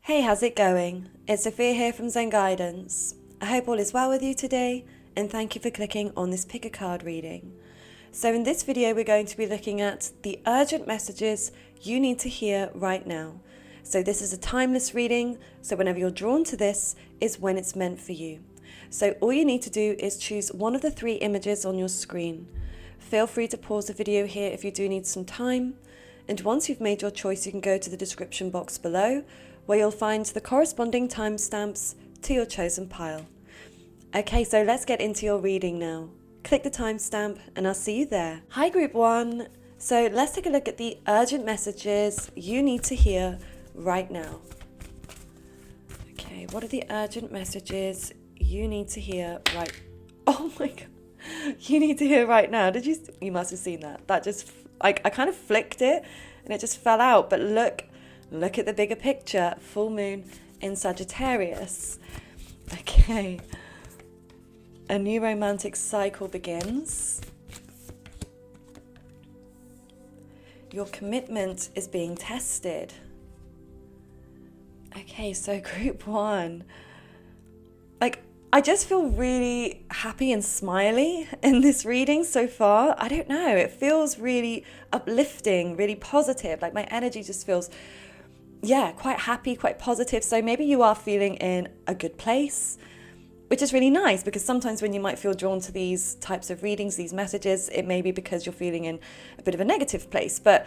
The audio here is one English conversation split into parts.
Hey, how's it going? It's Sophia here from Zen Guidance. I hope all is well with you today, and thank you for clicking on this pick a card reading. So in this video, we're going to be looking at the urgent messages you need to hear right now. So this is a timeless reading, so whenever you're drawn to this is when it's meant for you. So all you need to do is choose one of the 3 images on your screen. Feel free to pause the video here if you do need some time. And once you've made your choice, you can go to the description box below, where you'll find the corresponding timestamps to your chosen pile. Okay, so let's get into your reading now. Click the timestamp and I'll see you there. Hi Group 1. So let's take a look at the urgent messages you need to hear right now. Okay, what are the urgent messages you need to hear right... Oh my God. You need to hear right now. You must have seen that. That just, I kind of flicked it and it just fell out. But look at the bigger picture. Full moon in Sagittarius. Okay. A new romantic cycle begins. Your commitment is being tested. Okay, so Group 1. I just feel really happy and smiley in this reading so far. I don't know, it feels really uplifting, really positive. Like my energy just feels, quite happy, quite positive. So maybe you are feeling in a good place, which is really nice, because sometimes when you might feel drawn to these types of readings, these messages, it may be because you're feeling in a bit of a negative place. But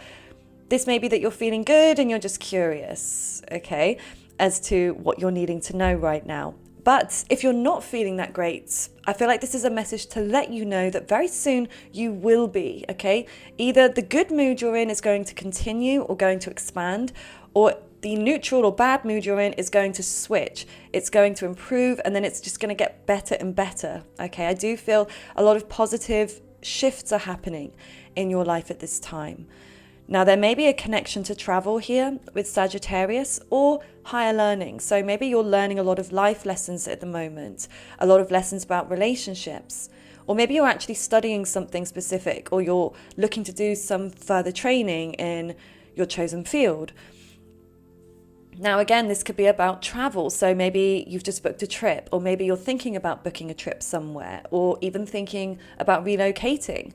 this may be that you're feeling good and you're just curious, okay, as to what you're needing to know right now. But if you're not feeling that great, I feel like this is a message to let you know that very soon you will be, okay? Either the good mood you're in is going to continue or going to expand, or the neutral or bad mood you're in is going to switch. It's going to improve, and then it's just going to get better and better, okay? I do feel a lot of positive shifts are happening in your life at this time. Now, there may be a connection to travel here with Sagittarius, or higher learning. So maybe you're learning a lot of life lessons at the moment, a lot of lessons about relationships, or maybe you're actually studying something specific, or you're looking to do some further training in your chosen field. Now, again, this could be about travel. So maybe you've just booked a trip, or maybe you're thinking about booking a trip somewhere, or even thinking about relocating.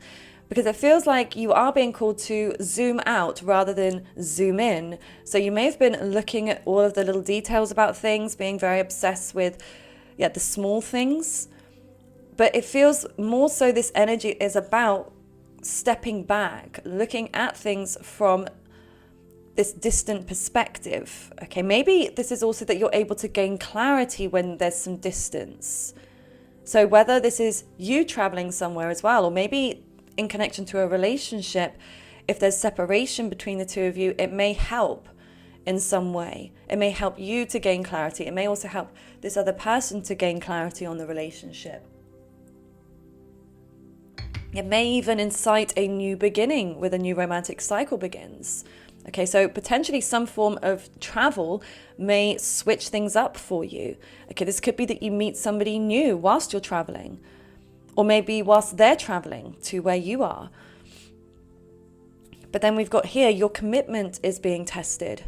Because it feels like you are being called to zoom out rather than zoom in. So you may have been looking at all of the little details about things, being very obsessed with the small things. But it feels more so this energy is about stepping back, looking at things from this distant perspective. Okay, maybe this is also that you're able to gain clarity when there's some distance. So whether this is you traveling somewhere as well, or maybe in connection to a relationship, if there's separation between the two of you, it may help in some way. It may help you to gain clarity. It may also help this other person to gain clarity on the relationship. It may even incite a new beginning with a new romantic cycle begins. Okay, so potentially some form of travel may switch things up for you. Okay, this could be that you meet somebody new whilst you're traveling, or maybe whilst they're traveling to where you are. But then we've got here, your commitment is being tested.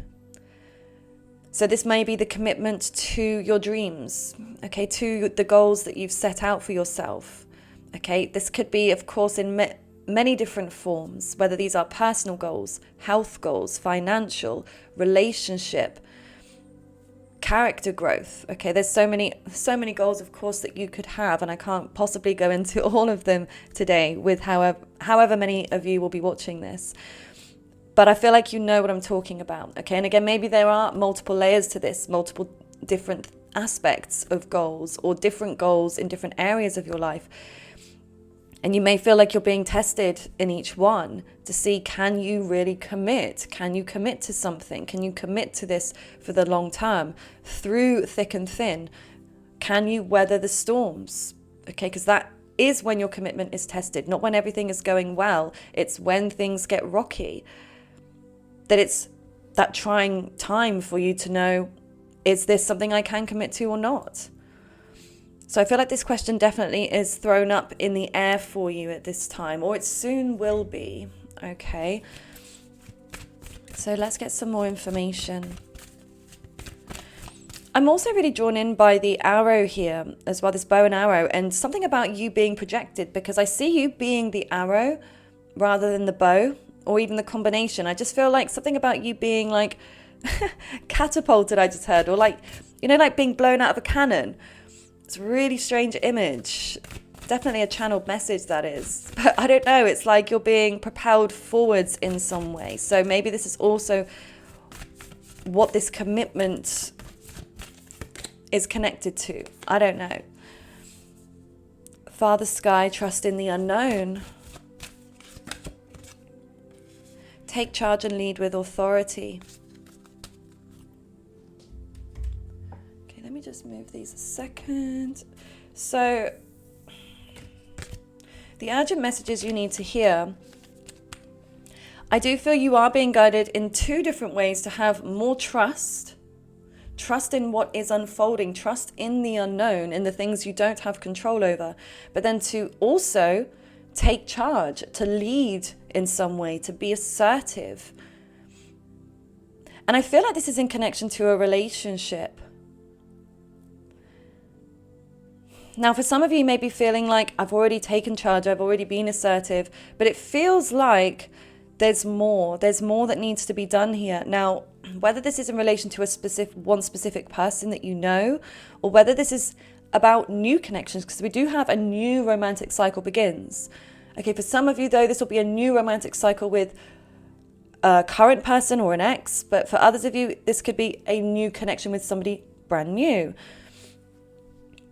So this may be the commitment to your dreams, okay, to the goals that you've set out for yourself. Okay, this could be, of course, in many different forms, whether these are personal goals, health goals, financial, relationship, character growth. Okay, there's so many goals, of course, that you could have, and I can't possibly go into all of them today with however many of you will be watching this. But I feel like you know what I'm talking about. Okay, and again, maybe there are multiple layers to this, multiple different aspects of goals, or different goals in different areas of your life. And you may feel like you're being tested in each one to see, can you really commit? Can you commit to something? Can you commit to this for the long term, through thick and thin? Can you weather the storms? Okay, because that is when your commitment is tested, not when everything is going well. It's when things get rocky, that it's that trying time for you to know, is this something I can commit to or not? So I feel like this question definitely is thrown up in the air for you at this time, or it soon will be, okay? So let's get some more information. I'm also really drawn in by the arrow here as well, this bow and arrow, and something about you being projected, because I see you being the arrow rather than the bow, or even the combination. I just feel like something about you being like catapulted, I just heard, or like, you know, like being blown out of a cannon. It's a really strange image. Definitely a channeled message, that is. But I don't know, it's like you're being propelled forwards in some way. So maybe this is also what this commitment is connected to. I don't know. Father Sky, trust in the unknown. Take charge and lead with authority. Okay, let me just move these a second. So, the urgent messages you need to hear. I do feel you are being guided in two different ways to have more trust. Trust in what is unfolding, trust in the unknown, in the things you don't have control over, but then to also take charge, to lead in some way, to be assertive. And I feel like this is in connection to a relationship. Now, for some of you may be feeling like, I've already taken charge, I've already been assertive, but it feels like there's more that needs to be done here. Now, whether this is in relation to one specific person that you know, or whether this is about new connections, because we do have a new romantic cycle begins. Okay, for some of you though, this will be a new romantic cycle with a current person or an ex, but for others of you, this could be a new connection with somebody brand new.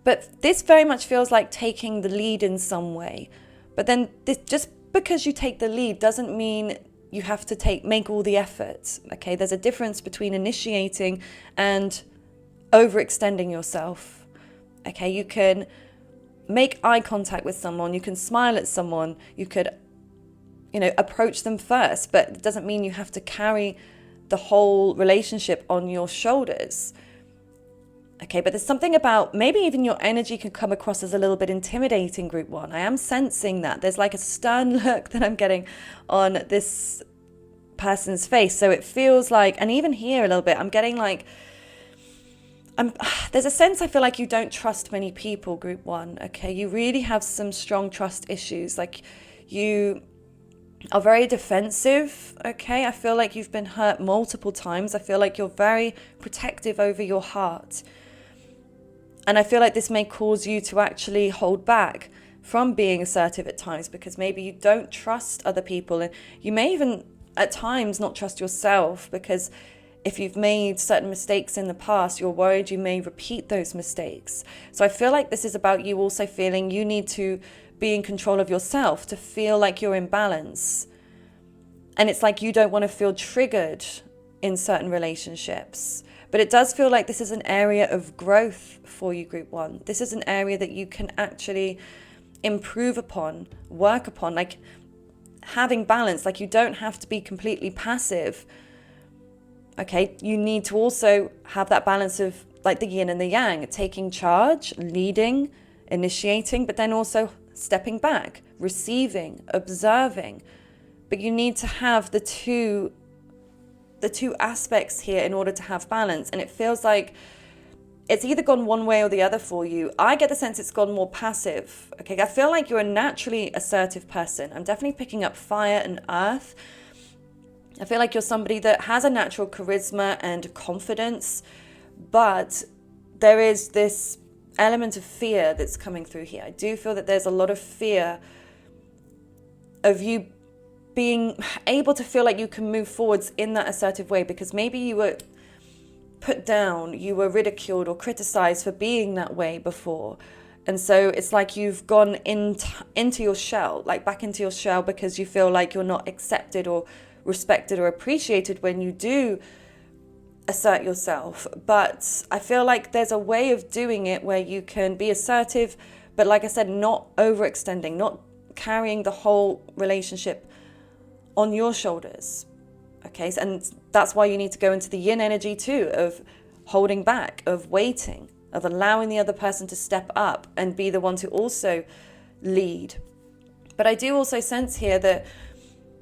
But this very much feels like taking the lead in some way. But then this, just because you take the lead doesn't mean you have to make all the efforts. Okay, there's a difference between initiating and overextending yourself. Okay, you can make eye contact with someone, you can smile at someone, you could, approach them first, but it doesn't mean you have to carry the whole relationship on your shoulders. Okay, but there's something about maybe even your energy can come across as a little bit intimidating, Group 1. I am sensing that. There's like a stern look that I'm getting on this person's face. So it feels like, and even here a little bit, I'm getting like, there's a sense I feel like you don't trust many people, Group 1. Okay, you really have some strong trust issues. Like you are very defensive. Okay, I feel like you've been hurt multiple times. I feel like you're very protective over your heart. And I feel like this may cause you to actually hold back from being assertive at times, because maybe you don't trust other people, and you may even at times not trust yourself, because if you've made certain mistakes in the past, you're worried you may repeat those mistakes. So I feel like this is about you also feeling you need to be in control of yourself, to feel like you're in balance. And it's like you don't want to feel triggered in certain relationships. But it does feel like this is an area of growth for you, Group 1. This is an area that you can actually improve upon, work upon, like having balance. Like you don't have to be completely passive. Okay, you need to also have that balance of like the yin and the yang, taking charge, leading, initiating, but then also stepping back, receiving, observing. But you need to have the two aspects here in order to have balance. And it feels like it's either gone one way or the other for you. I get the sense it's gone more passive. Okay, I feel like you're a naturally assertive person. I'm definitely picking up fire and earth. I feel like you're somebody that has a natural charisma and confidence, but there is this element of fear that's coming through here. I do feel that there's a lot of fear of you being able to feel like you can move forwards in that assertive way, because maybe you were put down, you were ridiculed or criticized for being that way before. And so it's like you've gone into your shell, like back into your shell, because you feel like you're not accepted or respected or appreciated when you do assert yourself. But I feel like there's a way of doing it where you can be assertive, but like I said, not overextending, not carrying the whole relationship on your shoulders. Okay, and that's why you need to go into the yin energy too, of holding back, of waiting, of allowing the other person to step up and be the one to also lead. But I do also sense here that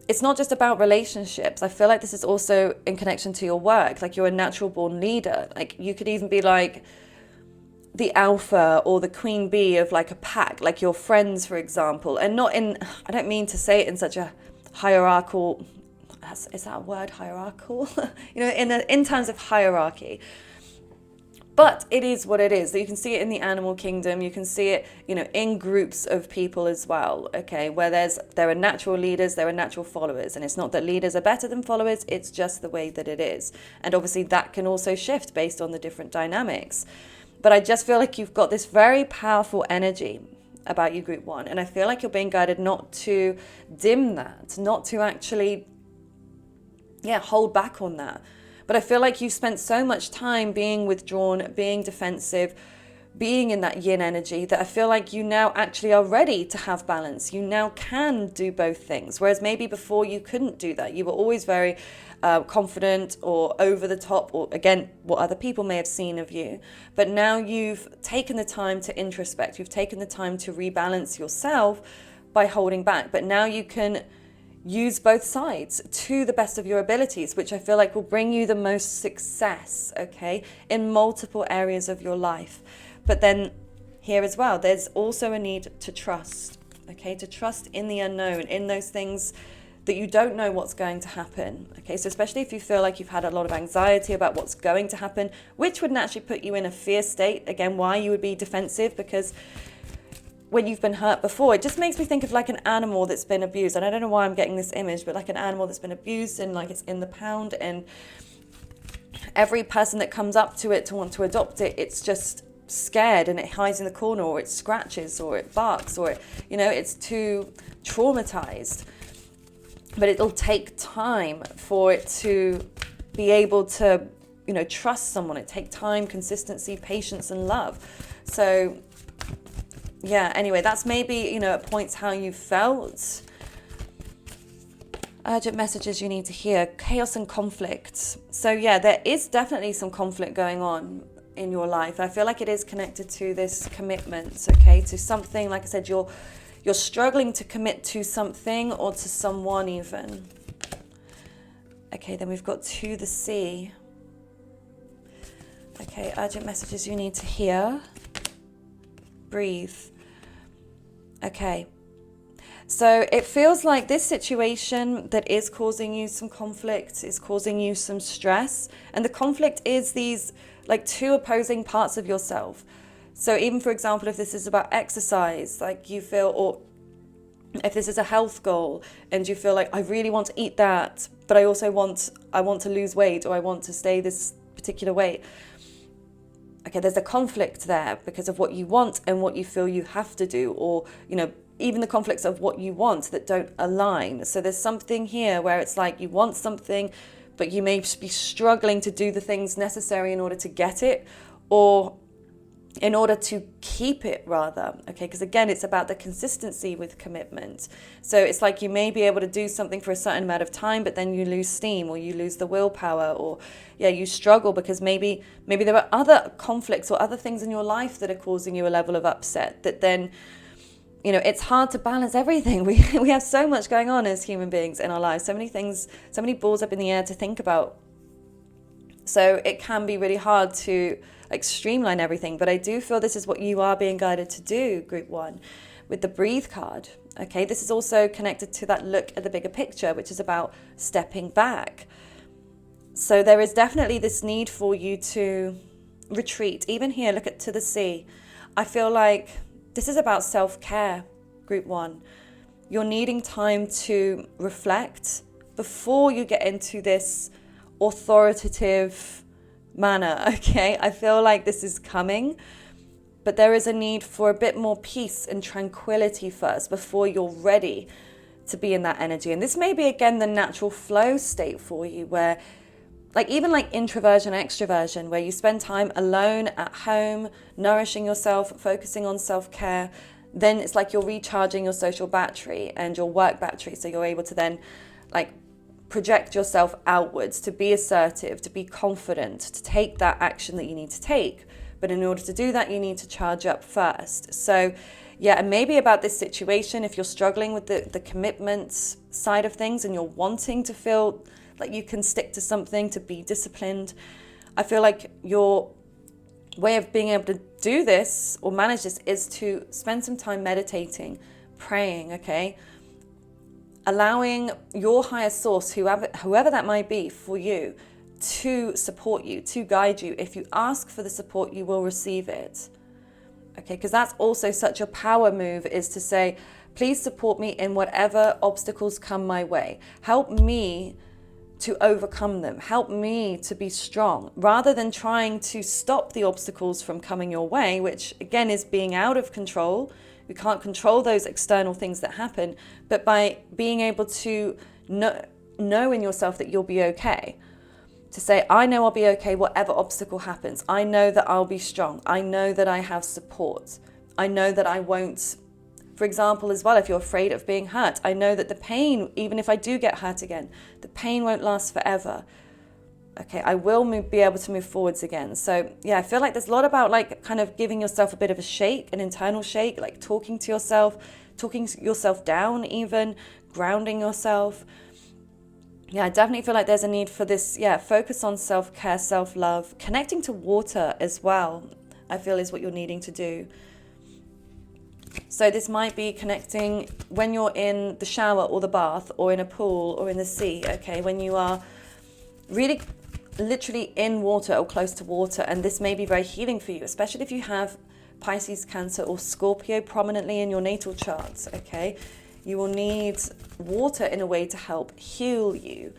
it's not just about relationships. I feel like this is also in connection to your work. Like, you're a natural born leader. Like, you could even be like the alpha or the queen bee of like a pack, like your friends, for example. And not in, I don't mean to say it in such a hierarchical, is that a word, hierarchical? In terms of hierarchy. But it is what it is. You can see it in the animal kingdom. You can see it, in groups of people as well, okay, where there are natural leaders, there are natural followers. And it's not that leaders are better than followers, it's just the way that it is. And obviously that can also shift based on the different dynamics. But I just feel like you've got this very powerful energy about you, Group 1. And I feel like you're being guided not to dim that, not to actually, hold back on that. But I feel like you've spent so much time being withdrawn, being defensive, being in that yin energy, that I feel like you now actually are ready to have balance. You now can do both things. Whereas maybe before you couldn't do that. You were always very confident or over the top, or again, what other people may have seen of you. But now you've taken the time to introspect. You've taken the time to rebalance yourself by holding back. But now you can use both sides to the best of your abilities, which I feel like will bring you the most success, okay, in multiple areas of your life. But then here as well, there's also a need to trust, okay, to trust in the unknown, in those things that you don't know what's going to happen, okay? So especially if you feel like you've had a lot of anxiety about what's going to happen, which would naturally put you in a fear state, again, why you would be defensive, because when you've been hurt before, it just makes me think of like an animal that's been abused. And I don't know why I'm getting this image, but like an animal that's been abused and like it's in the pound, and every person that comes up to it to want to adopt it, it's just scared and it hides in the corner, or it scratches, or it barks, or it, it's too traumatized. But it'll take time for it to be able to, trust someone. It takes time, consistency, patience, and love. So anyway, that's maybe, at points how you felt. Urgent messages you need to hear. Chaos and conflict. So there is definitely some conflict going on in your life. I feel like it is connected to this commitment, okay, to something. Like I said, you're struggling to commit to something or to someone even. Okay, then we've got to the sea. Okay, urgent messages you need to hear. Breathe. Okay. So it feels like this situation that is causing you some conflict, is causing you some stress. And the conflict is these like two opposing parts of yourself. So even, for example, if this is about exercise, like you feel, or if this is a health goal and you feel like I really want to eat that, but I also want to lose weight, or I want to stay this particular weight. Okay, there's a conflict there because of what you want and what you feel you have to do, or, even the conflicts of what you want that don't align. So there's something here where it's like you want something, but you may be struggling to do the things necessary in order to get it, or in order to keep it rather, okay? Because again, it's about the consistency with commitment. So it's like you may be able to do something for a certain amount of time, but then you lose steam, or you lose the willpower, or you struggle because maybe there are other conflicts or other things in your life that are causing you a level of upset that then, it's hard to balance everything. We have so much going on as human beings in our lives, so many things, so many balls up in the air to think about. So it can be really hard to streamline everything, but I do feel this is what you are being guided to do, Group 1, with the Breathe card. Okay, this is also connected to that look at the bigger picture, which is about stepping back. So there is definitely this need for you to retreat. Even here, look to the sea. I feel like this is about self-care, Group 1. You're needing time to reflect before you get into this authoritative manner, okay? I feel like this is coming, but there is a need for a bit more peace and tranquility first before you're ready to be in that energy. And this may be, again, the natural flow state for you, where even introversion, extroversion, where you spend time alone at home, nourishing yourself, focusing on self-care. Then it's like you're recharging your social battery and your work battery, so you're able to then project yourself outwards, to be assertive, to be confident, to take that action that you need to take. But in order to do that, you need to charge up first. So Yeah, and maybe about this situation, if you're struggling with the commitment side of things and you're wanting to feel like you can stick to something, to be disciplined, I feel like your way of being able to do this or manage this is to spend some time meditating, praying, okay? Allowing your higher source, whoever that might be for you, to support you, to guide you. If you ask for the support, you will receive it. Okay, because that's also such a power move, is to say, please support me in whatever obstacles come my way. Help me to overcome them. Help me to be strong, rather than trying to stop the obstacles from coming your way, which again is being out of control. You can't control those external things that happen, but by being able to know in yourself that you'll be okay. To say, I know I'll be okay whatever obstacle happens. I know that I'll be strong. I know that I have support. I know that I won't, for example, as well, if you're afraid of being hurt, I know that the pain, even if I do get hurt again, the pain won't last forever. Okay, I will be able to move forwards again. So yeah, I feel like there's a lot about like kind of giving yourself a bit of a shake, an internal shake, like talking yourself down even, grounding yourself. Yeah, I definitely feel like there's a need for this, focus on self-care, self-love, connecting to water as well, I feel is what you're needing to do. So this might be connecting when you're in the shower or the bath or in a pool or in the sea, okay, when you are really literally in water or close to water, and this may be very healing for you, especially if you have Pisces, Cancer or Scorpio prominently in your natal charts, okay? You will need water in a way to help heal you,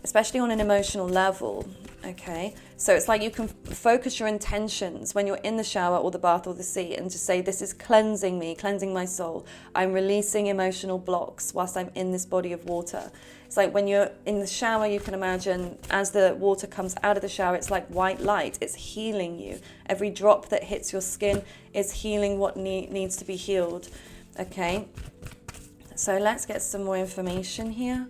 especially on an emotional level, okay? So it's like you can focus your intentions when you're in the shower or the bath or the sea and just say, this is cleansing me, cleansing my soul. I'm releasing emotional blocks whilst I'm in this body of water. It's like when you're in the shower, you can imagine as the water comes out of the shower, it's like white light. It's healing you. Every drop that hits your skin is healing what needs to be healed. Okay, so let's get some more information here.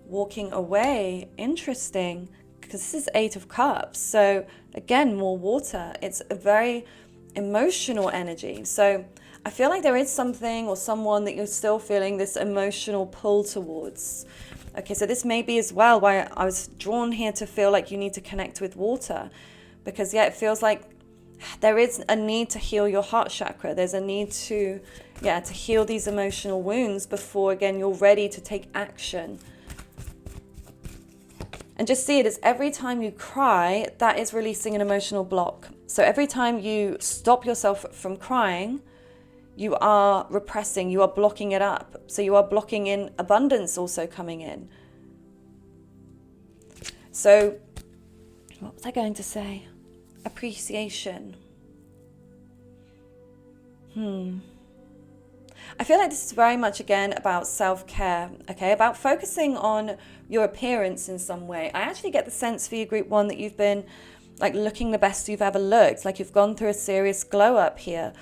Walking away, interesting, because this is 8 of Cups. So again, more water. It's a very emotional energy. So I feel like there is something or someone that you're still feeling this emotional pull towards. Okay, so this may be as well why I was drawn here to feel like you need to connect with water, because it feels like there is a need to heal your heart chakra. There's a need to heal these emotional wounds before, again, you're ready to take action. And just see it as every time you cry, that is releasing an emotional block. So every time you stop yourself from crying, you are repressing, you are blocking it up. So you are blocking in abundance also coming in. So what was I going to say? Appreciation. I feel like this is very much again about self-care, okay, about focusing on your appearance in some way. I actually get the sense for you, Group 1, that you've been like looking the best you've ever looked, like you've gone through a serious glow up here,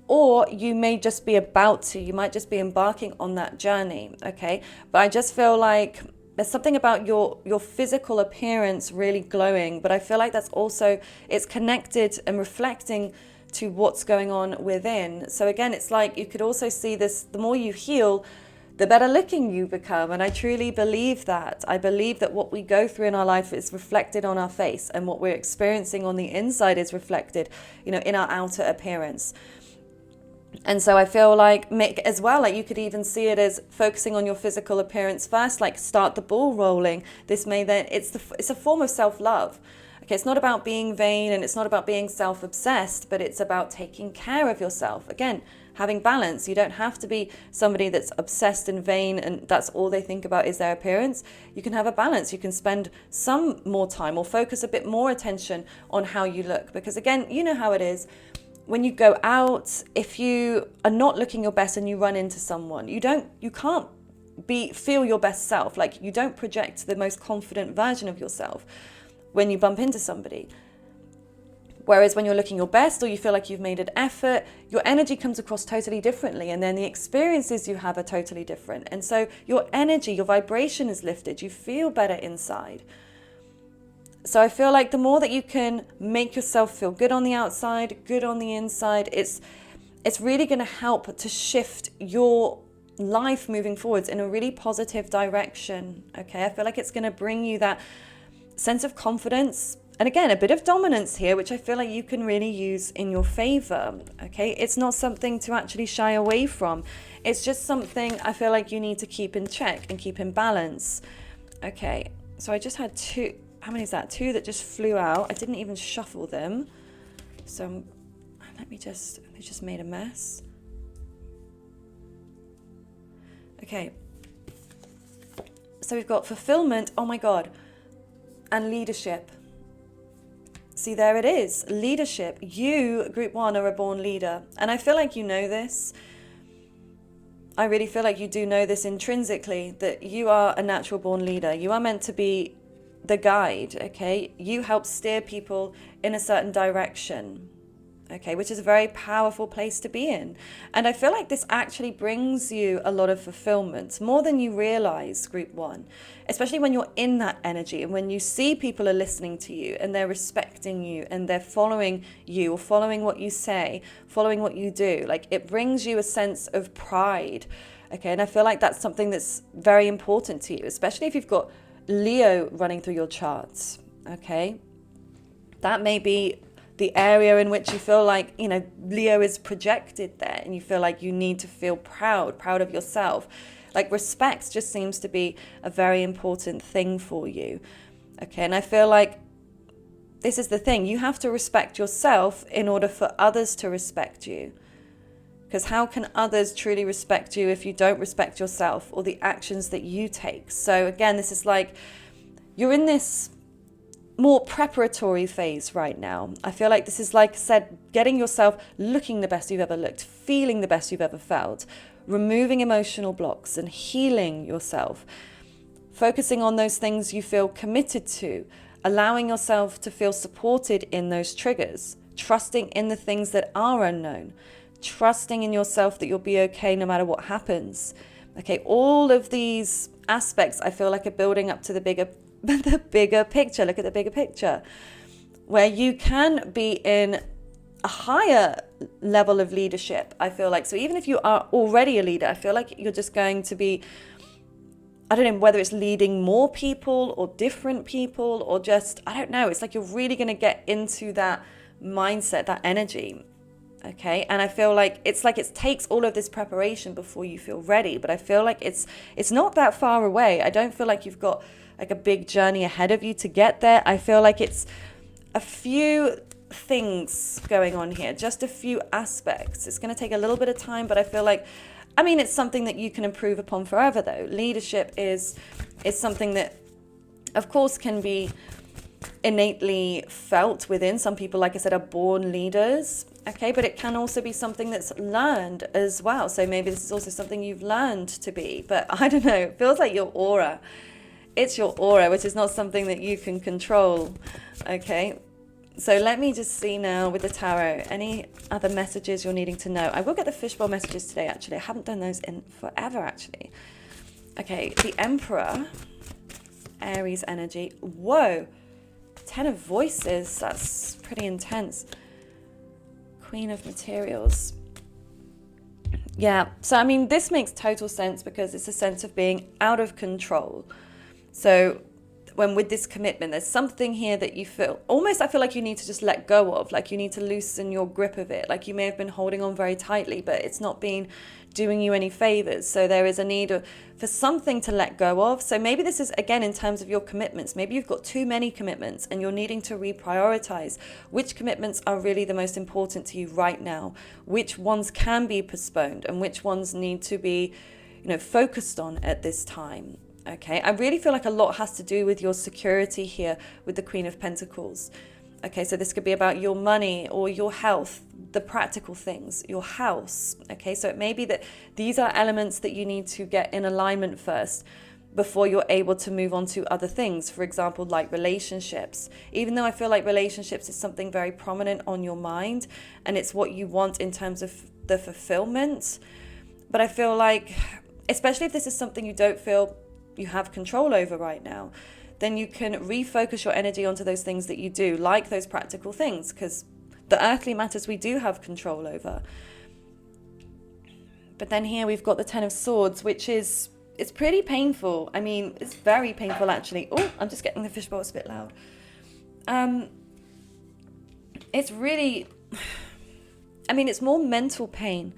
or you may just be you might just be embarking on that journey, okay? But I just feel like there's something about your physical appearance really glowing, but I feel like that's also, it's connected and reflecting to what's going on within. So again, it's like you could also see this, the more you heal, the better looking you become. And I truly believe that. I believe that what we go through in our life is reflected on our face, and what we're experiencing on the inside is reflected, in our outer appearance. And so I feel like as well, like you could even see it as focusing on your physical appearance first, like start the ball rolling. This may then, it's a form of self-love. Okay, it's not about being vain and it's not about being self-obsessed, but it's about taking care of yourself. Again, having balance. You don't have to be somebody that's obsessed and vain and that's all they think about is their appearance. You can have a balance. You can spend some more time or focus a bit more attention on how you look. Because again, you know how it is. When you go out, if you are not looking your best and you run into someone, you can't feel your best self. Like you don't project the most confident version of yourself when you bump into somebody. Whereas when you're looking your best or you feel like you've made an effort, your energy comes across totally differently, and then the experiences you have are totally different. And so your energy, your vibration is lifted. You feel better inside. So I feel like the more that you can make yourself feel good on the outside, good on the inside, it's really going to help to shift your life moving forwards in a really positive direction. Okay, I feel like it's going to bring you that sense of confidence, and again, a bit of dominance here, which I feel like you can really use in your favor. Okay, it's not something to actually shy away from. It's just something I feel like you need to keep in check and keep in balance. Okay, so I just had two. How many is that? Two that just flew out. I didn't even shuffle them. So they just made a mess. Okay. So we've got fulfillment, oh my God, and leadership. See, there it is, leadership. You, Group 1, are a born leader. And I feel like you know this. I really feel like you do know this intrinsically, that you are a natural born leader. You are meant to be the guide, okay? You help steer people in a certain direction, okay? Which is a very powerful place to be in. And I feel like this actually brings you a lot of fulfillment, more than you realize, Group 1, especially when you're in that energy and when you see people are listening to you and they're respecting you and they're following you or following what you say, following what you do. Like, it brings you a sense of pride, okay? And I feel like that's something that's very important to you, especially if you've got Leo running through your charts, okay? That may be the area in which you feel like, Leo is projected there and you feel like you need to feel proud of yourself. Like, respect just seems to be a very important thing for you, okay? And I feel like this is the thing. You have to respect yourself in order for others to respect you. Because how can others truly respect you if you don't respect yourself or the actions that you take? So again, this is like, you're in this more preparatory phase right now. I feel like this is, like I said, getting yourself looking the best you've ever looked, feeling the best you've ever felt, removing emotional blocks and healing yourself, focusing on those things you feel committed to, allowing yourself to feel supported in those triggers, trusting in the things that are unknown, trusting in yourself that you'll be okay no matter what happens. Okay, all of these aspects I feel like are building up to the bigger picture. Look at the bigger picture, where you can be in a higher level of leadership, I feel like. So even if you are already a leader, I feel like you're just going to be, I don't know whether it's leading more people or different people or just, I don't know. It's like you're really going to get into that mindset, that energy. Okay, and I feel like it takes all of this preparation before you feel ready, but I feel like it's not that far away. I don't feel like you've got like a big journey ahead of you to get there. I feel like it's a few things going on here, just a few aspects. It's going to take a little bit of time, but I feel like, it's something that you can improve upon forever though. Leadership is something that, of course, can be innately felt within. Some people, like I said, are born leaders, okay, but it can also be something that's learned as well. So maybe this is also something you've learned to be, but I don't know, it feels like your aura. It's your aura, which is not something that you can control, okay? So let me just see now with the tarot, any other messages you're needing to know. I will get the fishbowl messages today, actually. I haven't done those in forever, actually. Okay, the Emperor, Aries energy. Whoa, 10 of Voices, that's pretty intense. Queen of Materials. Yeah, so this makes total sense because it's a sense of being out of control. So when with this commitment, there's something here that you feel, almost I feel like you need to just let go of, like you need to loosen your grip of it. Like you may have been holding on very tightly, but it's not been doing you any favors. So there is a need for something to let go of. So maybe this is, again, in terms of your commitments. Maybe you've got too many commitments and you're needing to reprioritize which commitments are really the most important to you right now, which ones can be postponed and which ones need to be, focused on at this time. Okay, I really feel like a lot has to do with your security here with the Queen of Pentacles. Okay, so this could be about your money or your health, the practical things, your house. Okay, so it may be that these are elements that you need to get in alignment first before you're able to move on to other things. For example, like relationships. Even though I feel like relationships is something very prominent on your mind and it's what you want in terms of the fulfillment. But I feel like, especially if this is something you don't feel you have control over right now, then you can refocus your energy onto those things that you do, like those practical things, because the earthly matters we do have control over. But then here we've got the Ten of Swords, which is, it's pretty painful. I mean, it's very painful actually. Oh, I'm just getting the fishbowl, it's a bit loud. It's really, I mean, it's more mental pain.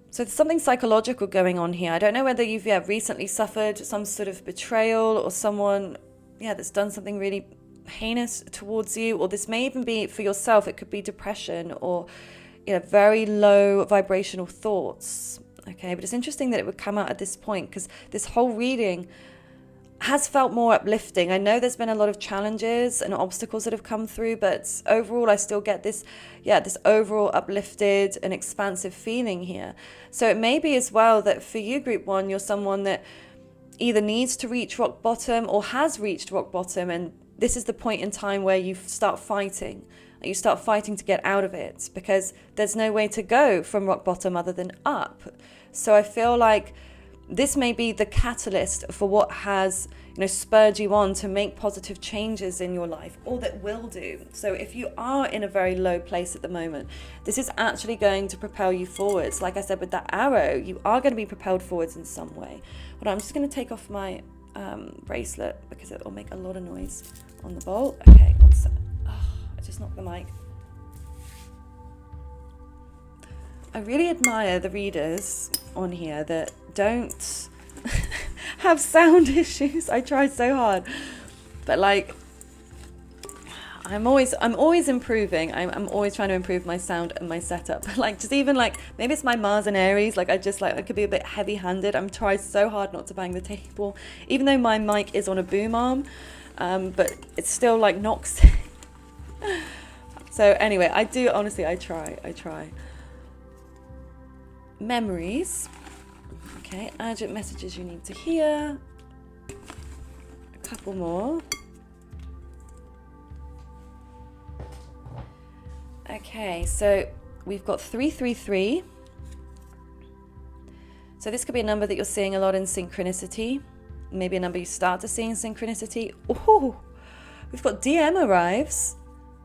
So there's something psychological going on here. I don't know whether you've recently suffered some sort of betrayal, or someone that's done something really heinous towards you, or this may even be for yourself. It could be depression or very low vibrational thoughts. Okay, but it's interesting that it would come out at this point, because this whole reading has felt more uplifting. I know there's been a lot of challenges and obstacles that have come through, but overall I still get this overall uplifted and expansive feeling here. So it may be as well that for you, Group 1, you're someone that either needs to reach rock bottom or has reached rock bottom, and this is the point in time where you start fighting. You start fighting to get out of it, because there's no way to go from rock bottom other than up. So I feel like this may be the catalyst for what has spurred you on to make positive changes in your life, or that will do. So if you are in a very low place at the moment, this is actually going to propel you forwards. Like I said, with that arrow, you are going to be propelled forwards in some way. But I'm just going to take off my bracelet, because it will make a lot of noise on the bolt. Okay, one sec. I just knocked the mic. I really admire the readers on here that don't have sound issues. I try so hard, but I'm always improving. I'm always trying to improve my sound and my setup. Maybe it's my Mars and Aries. I could be a bit heavy-handed. I'm trying so hard not to bang the table, even though my mic is on a boom arm, but it still knocks. So anyway, I try. Memories. Okay, urgent messages you need to hear. A couple more. Okay, so we've got 333. So this could be a number that you're seeing a lot in synchronicity. Maybe a number you start to see in synchronicity. Oh, we've got DM arrives.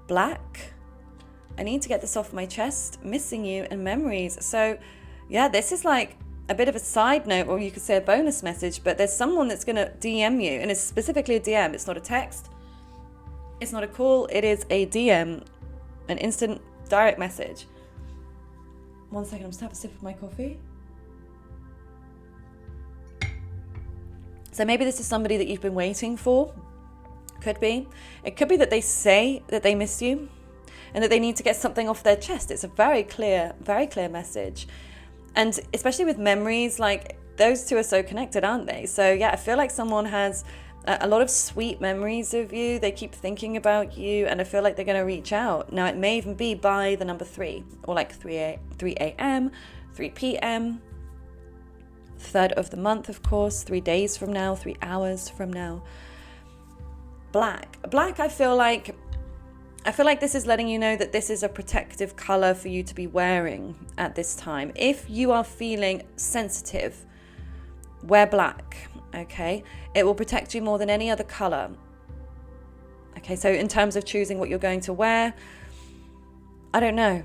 Black. I need to get this off my chest. Missing you and memories. So yeah, this is a bit of a side note, or you could say a bonus message, but there's someone that's going to DM you, and it's specifically a DM. It's not a text. It's not a call. It is a DM, an instant direct message. 1 second, I'm just having a sip of my coffee. So maybe this is somebody that you've been waiting for. Could be. It could be that they say that they miss you and that they need to get something off their chest. It's a very clear message. And especially with memories, those two are so connected, aren't they? So yeah, I feel like someone has a lot of sweet memories of you. They keep thinking about you, and I feel like they're going to reach out. Now, it may even be by the number 3, or 3 a.m., 3 p.m., 3rd of the month, of course, 3 days from now, 3 hours from now. Black, I feel like this is letting you know that this is a protective color for you to be wearing at this time. If you are feeling sensitive, wear black, okay? It will protect you more than any other color. Okay, so in terms of choosing what you're going to wear, I don't know.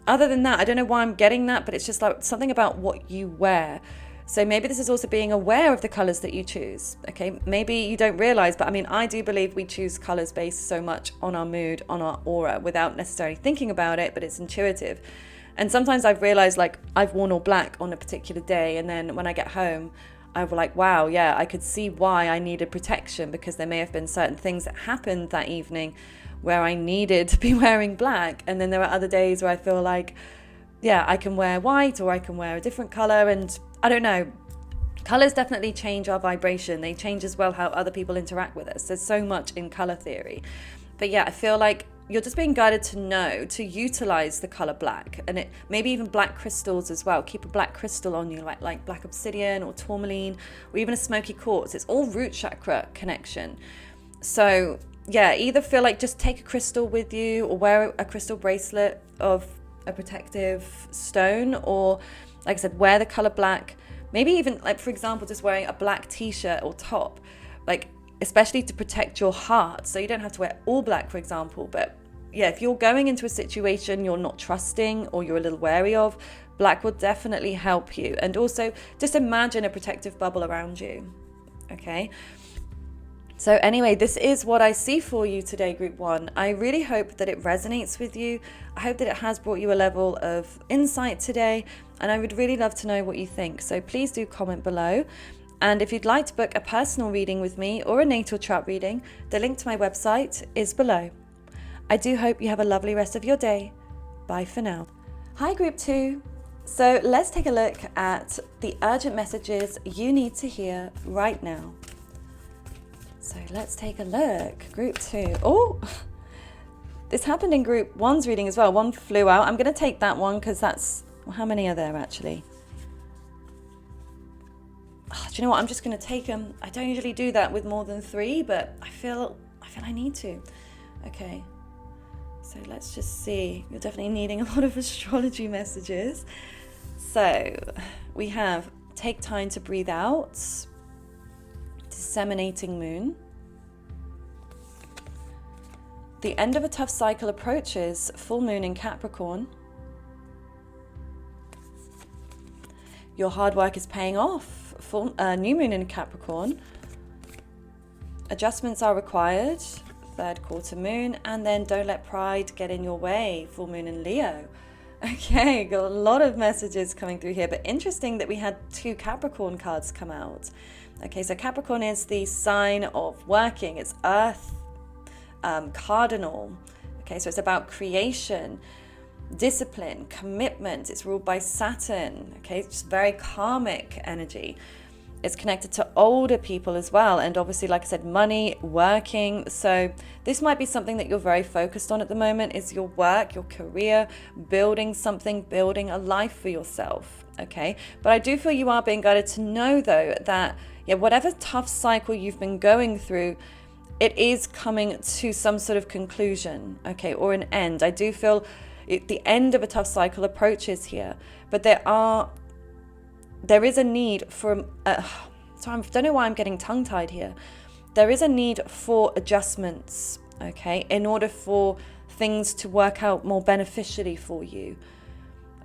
Other than that, I don't know why I'm getting that, but it's just something about what you wear. So maybe this is also being aware of the colors that you choose. Okay, maybe you don't realize, but I do believe we choose colors based so much on our mood, on our aura, without necessarily thinking about it, but it's intuitive. And sometimes I've realized I've worn all black on a particular day, and then when I get home, I was wow, yeah, I could see why I needed protection, because there may have been certain things that happened that evening where I needed to be wearing black. And then there are other days where I feel yeah, I can wear white, or I can wear a different color, and I don't know. Colors definitely change our vibration. They change as well how other people interact with us. There's so much in color theory. But yeah, I feel like you're just being guided to know to utilize the color black, and it maybe even black crystals as well. Keep a black crystal on you, like black obsidian or tourmaline, or even a smoky quartz. It's all root chakra connection. So yeah, either feel just take a crystal with you, or wear a crystal bracelet of a protective stone, or like I said, wear the color black. Maybe even for example, just wearing a black t-shirt or top. like especially to protect your heart. So you don't have to wear all black, for example, but yeah, if you're going into a situation you're not trusting or you're a little wary of, black will definitely help you. And also just imagine a protective bubble around you. Okay. So anyway, this is what I see for you today, Group 1. I really hope that it resonates with you. I hope that it has brought you a level of insight today, and I would really love to know what you think. So please do comment below. And if you'd like to book a personal reading with me or a natal chart reading, the link to my website is below. I do hope you have a lovely rest of your day. Bye for now. Hi, Group 2. So let's take a look at the urgent messages you need to hear right now. So let's take a look. Group 2. Oh, this happened in Group 1's reading as well. One flew out. I'm going to take that one because that's... Well, how many are there actually? Oh, do you know what? I'm just going to take them. I don't usually do that with more than 3, but I feel I need to. Okay. So let's just see. You're definitely needing a lot of astrology messages. So we have take time to breathe out. Disseminating moon. The end of a tough cycle approaches. Full moon in Capricorn. Your hard work is paying off. New moon in Capricorn. Adjustments are required. Third quarter moon. And then don't let pride get in your way. Full moon in Leo. Okay, got a lot of messages coming through here, but interesting that we had 2 Capricorn cards come out. Okay, so Capricorn is the sign of working. It's Earth, cardinal. Okay, so it's about creation, discipline, commitment. It's ruled by Saturn. Okay, it's very karmic energy. It's connected to older people as well. And obviously, like I said, money, working. So this might be something that you're very focused on at the moment, is your work, your career, building something, building a life for yourself. Okay, but I do feel you are being guided to know though that whatever tough cycle you've been going through, it is coming to some sort of conclusion, okay, or an end. I do feel the end of a tough cycle approaches here, but there is a need for, so I don't know why I'm getting tongue-tied here. There is a need for adjustments, okay, in order for things to work out more beneficially for you.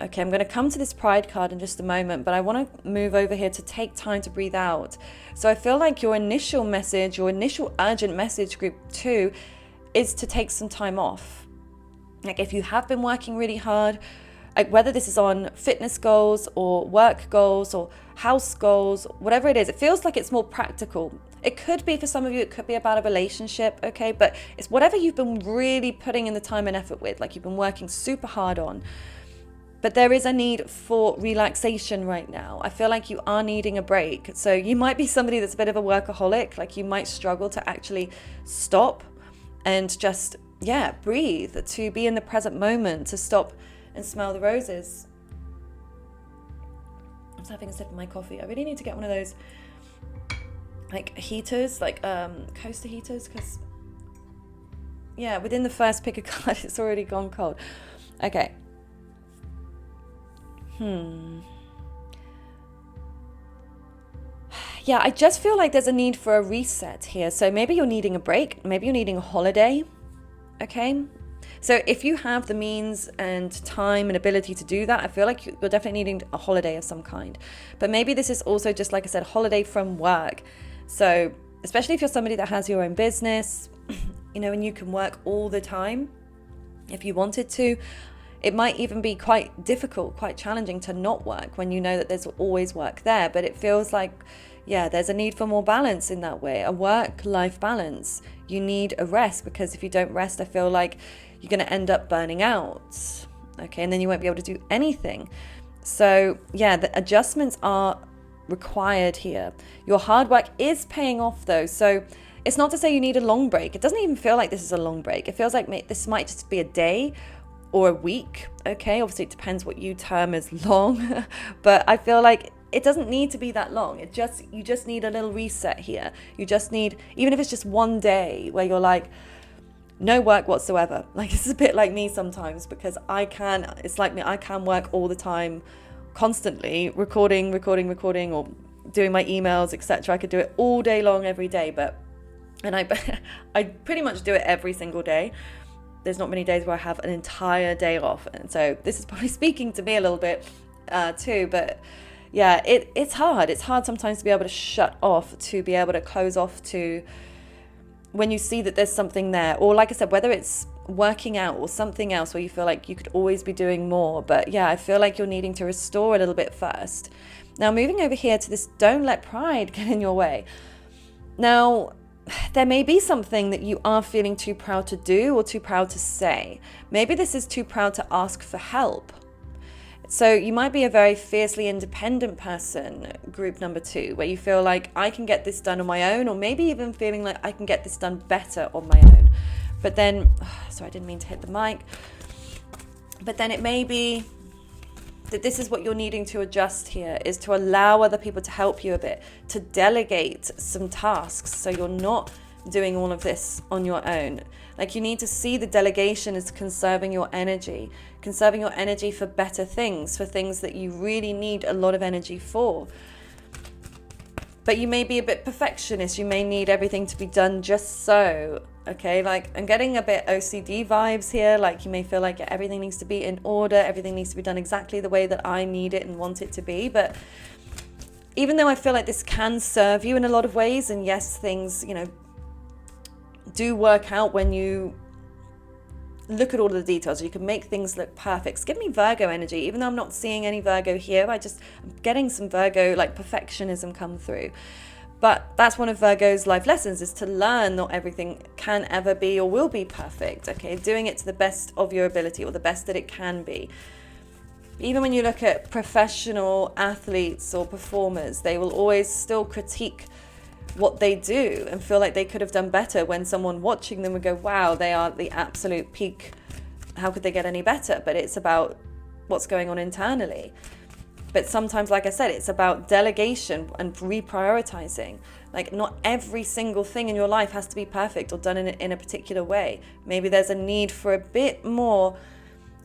Okay, I'm going to come to this pride card in just a moment, but I want to move over here to take time to breathe out. So I feel like your initial message, your initial urgent message, Group 2, is to take some time off. Like if you have been working really hard, like whether this is on fitness goals or work goals or house goals, whatever it is, it feels like it's more practical. It could be for some of you, it could be about a relationship, okay? But it's whatever you've been really putting in the time and effort with, like you've been working super hard on. But there is a need for relaxation right now. I feel like you are needing a break. So you might be somebody that's a bit of a workaholic, like you might struggle to actually stop and just, breathe, to be in the present moment, to stop and smell the roses. I'm just having a sip of my coffee. I really need to get one of those like heaters, like coaster heaters, because within the first pick a card, it's already gone cold. Okay. Yeah, I just feel like there's a need for a reset here. So maybe you're needing a break. Maybe you're needing a holiday. Okay. So if you have the means and time and ability to do that, I feel like you're definitely needing a holiday of some kind. But maybe this is also just, like I said, holiday from work. So especially if you're somebody that has your own business, and you can work all the time if you wanted to. It might even be quite difficult, quite challenging to not work when you know that there's always work there. But it feels like, there's a need for more balance in that way, a work-life balance. You need a rest, because if you don't rest, I feel like you're going to end up burning out. Okay, and then you won't be able to do anything. So, the adjustments are required here. Your hard work is paying off though. So it's not to say you need a long break. It doesn't even feel like this is a long break. It feels like this might just be a day or a week. Okay, obviously it depends what you term as long, but I feel like it doesn't need to be that long. You just need a little reset here. You just need, even if it's just one day where you're like, no work whatsoever. Like, this is a bit like me sometimes, because it's like me, I can work all the time, constantly recording, or doing my emails, etc. I could do it all day long, every day, and I pretty much do it every single day. There's not many days where I have an entire day off, and so this is probably speaking to me a little bit too. But yeah, it's hard. It's hard sometimes to be able to shut off, to be able to close off to when you see that there's something there, or like I said, whether it's working out or something else where you feel like you could always be doing more. But yeah, I feel like you're needing to restore a little bit first. Now, moving over here to this, don't let pride get in your way. Now, there may be something that you are feeling too proud to do or too proud to say. Maybe this is too proud to ask for help. So you might be a very fiercely independent person, group number 2, where you feel like I can get this done on my own, or maybe even feeling like I can get this done better on my own. But then, sorry, I didn't mean to hit the mic. But then it may be that this is what you're needing to adjust here, is to allow other people to help you a bit, to delegate some tasks so you're not doing all of this on your own. Like, you need to see the delegation as conserving your energy for better things, for things that you really need a lot of energy for. But you may be a bit perfectionist. You may need everything to be done just so. Okay, like I'm getting a bit OCD vibes here. Like you may feel like everything needs to be in order. Everything needs to be done exactly the way that I need it and want it to be. But even though I feel like this can serve you in a lot of ways, and yes, things, do work out when you look at all of the details. You can make things look perfect. Give me Virgo energy. Even though I'm not seeing any Virgo here, I'm getting some Virgo like perfectionism come through. But that's one of Virgo's life lessons, is to learn not everything can ever be or will be perfect. Okay, doing it to the best of your ability, or the best that it can be. Even when you look at professional athletes or performers, they will always still critique what they do and feel like they could have done better, when someone watching them would go, wow, they are the absolute peak. How could they get any better? But it's about what's going on internally. But sometimes, like I said, it's about delegation and reprioritizing. Like, not every single thing in your life has to be perfect or done in a particular way. Maybe there's a need for a bit more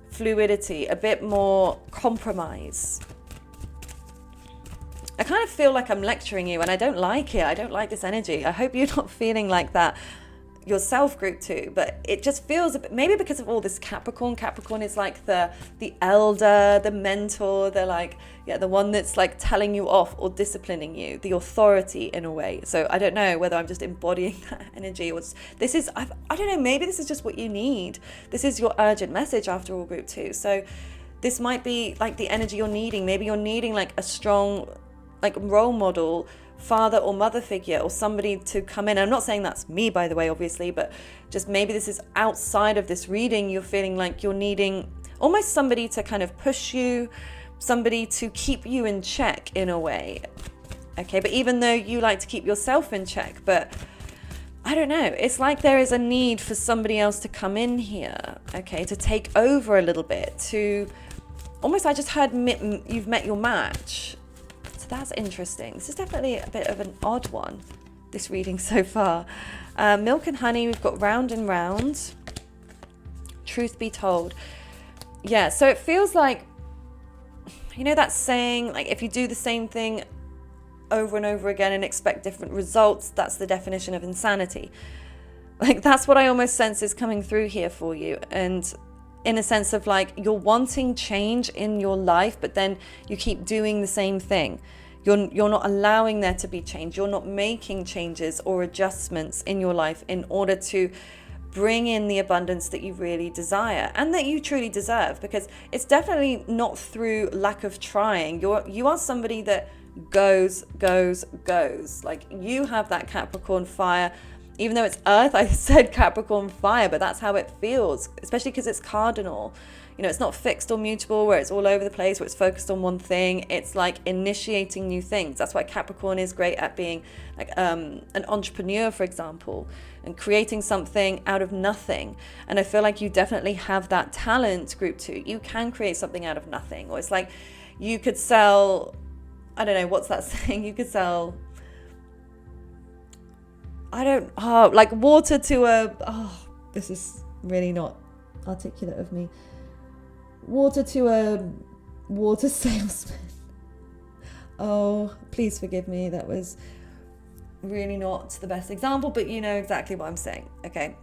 fluidity, a bit more compromise. I kind of feel like I'm lecturing you, and I don't like it. I don't like this energy. I hope you're not feeling like that yourself, group 2, but it just feels a bit, maybe because of all this Capricorn. Capricorn is like the elder, the mentor, the one that's like telling you off or disciplining you, the authority in a way. So I don't know whether I'm just embodying that energy, or I don't know, maybe this is just what you need. This is your urgent message after all, group 2. So this might be like the energy you're needing. Maybe you're needing like a strong like role model, father or mother figure, or somebody to come in. I'm not saying that's me, by the way, obviously, but just maybe this is outside of this reading. You're feeling like you're needing almost somebody to kind of push you, somebody to keep you in check in a way. Okay, but even though you like to keep yourself in check, but I don't know, it's like there is a need for somebody else to come in here, okay, to take over a little bit, to almost, I just heard you've met your match. That's interesting. This is definitely a bit of an odd one, this reading so far. Milk and honey, we've got round and round. Truth be told. Yeah, so it feels like, that saying, like, if you do the same thing over and over again and expect different results, that's the definition of insanity. Like, that's what I almost sense is coming through here for you. And in a sense of like, you're wanting change in your life, but then you keep doing the same thing. You're not allowing there to be change. You're not making changes or adjustments in your life in order to bring in the abundance that you really desire and that you truly deserve, because it's definitely not through lack of trying. You are somebody that goes. Like, you have that Capricorn fire. Even though it's earth, I said Capricorn fire, but that's how it feels, especially because it's cardinal. It's not fixed or mutable, where it's all over the place, where it's focused on one thing. It's like initiating new things. That's why Capricorn is great at being like an entrepreneur, for example, and creating something out of nothing. And I feel like you definitely have that talent, group 2. You can create something out of nothing. Or it's like you could sell, I don't know, what's that saying? You could sell, like water to this is really not articulate of me. Water to a water salesman. Oh, please forgive me. That was really not the best example, but you know exactly what I'm saying. Okay.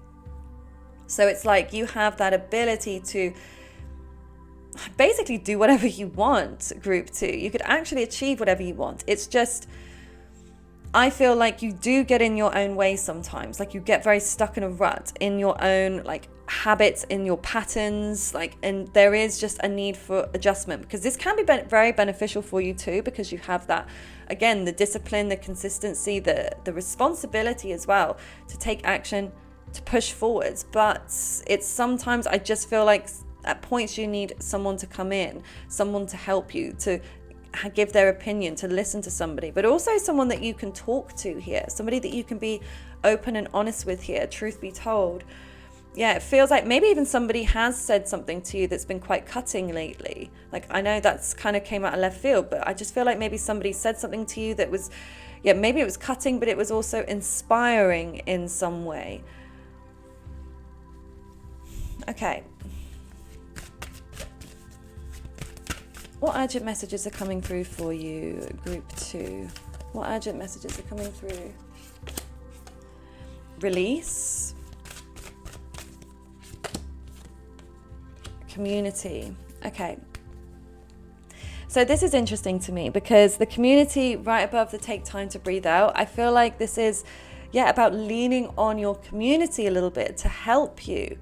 So it's like you have that ability to basically do whatever you want, group 2. You could actually achieve whatever you want. It's just, I feel like you do get in your own way sometimes. Like you get very stuck in a rut, in your own like habits, in your patterns, like, and there is just a need for adjustment, because this can be very beneficial for you too, because you have that, again, the discipline, the consistency, the responsibility as well to take action, to push forwards. But it's sometimes, I just feel like at points you need someone to come in, someone to help you, to give their opinion, to listen to somebody, but also someone that you can talk to here, somebody that you can be open and honest with here, truth be told. Yeah, it feels like maybe even somebody has said something to you that's been quite cutting lately. Like, I know that's kind of came out of left field, but I just feel like maybe somebody said something to you that was, yeah, maybe it was cutting, but it was also inspiring in some way. Okay. What urgent messages are coming through for you, group 2? What urgent messages are coming through? Release. Community. Okay. So this is interesting to me, because the community right above the take time to breathe out, I feel like this is, yeah, about leaning on your community a little bit to help you,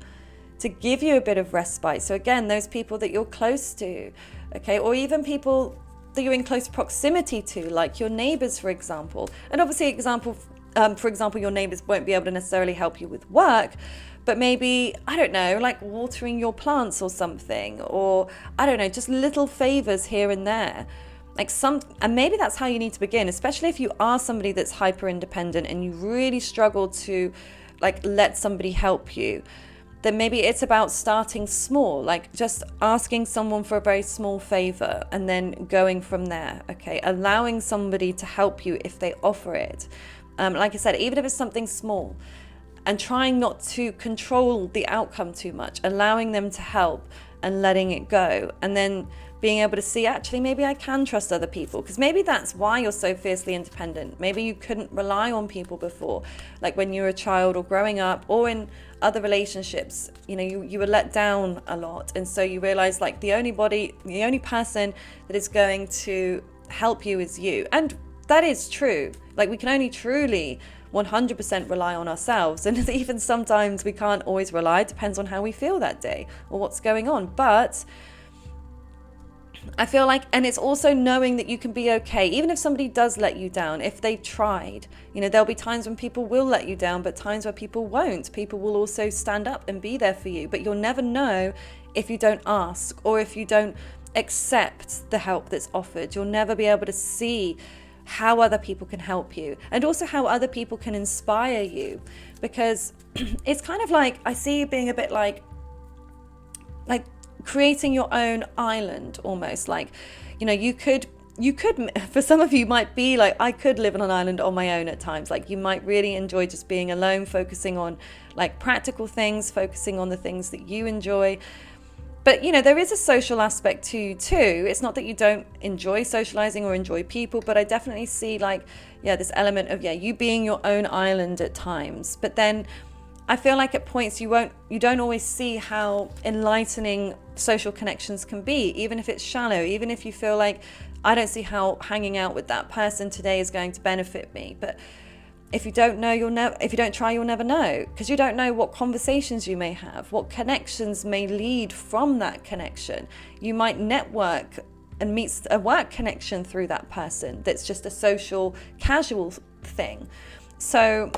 to give you a bit of respite. So again, those people that you're close to, okay, or even people that you're in close proximity to, like your neighbors, for example. And obviously, for example, your neighbors won't be able to necessarily help you with work, but maybe, I don't know, like watering your plants or something, or I don't know, just little favors here and there. And maybe that's how you need to begin, especially if you are somebody that's hyper independent and you really struggle to like let somebody help you. Then maybe it's about starting small, like just asking someone for a very small favor and then going from there, okay? Allowing somebody to help you if they offer it. Like I said, even if it's something small, and trying not to control the outcome too much, allowing them to help and letting it go. And then being able to see, actually, maybe I can trust other people, because maybe that's why you're so fiercely independent. Maybe you couldn't rely on people before, like when you were a child or growing up or in other relationships, you know, you were let down a lot. And so you realize like the only person that is going to help you is you. And that is true. Like we can only truly 100% rely on ourselves. And even sometimes we can't always rely. It depends on how we feel that day or what's going on. But I feel like, and it's also knowing that you can be okay, even if somebody does let you down, if they've tried. You know, there'll be times when people will let you down, but times where people won't. People will also stand up and be there for you, but you'll never know if you don't ask or if you don't accept the help that's offered. You'll never be able to see how other people can help you, and also how other people can inspire you, because it's kind of like, I see you being a bit like creating your own island almost. Like, you know, you could, for some of you might be like, I could live on an island on my own at times. Like you might really enjoy just being alone, focusing on like practical things, focusing on the things that you enjoy. But, you know, there is a social aspect to you too. It's not that you don't enjoy socializing or enjoy people, but I definitely see like, yeah, this element of, yeah, you being your own island at times. But then I feel like at points you don't always see how enlightening social connections can be, even if it's shallow, even if you feel like, I don't see how hanging out with that person today is going to benefit me. But if you don't know, if you don't try, you'll never know, because you don't know what conversations you may have, what connections may lead from that connection. You might network and meet a work connection through that person that's just a social, casual thing. So,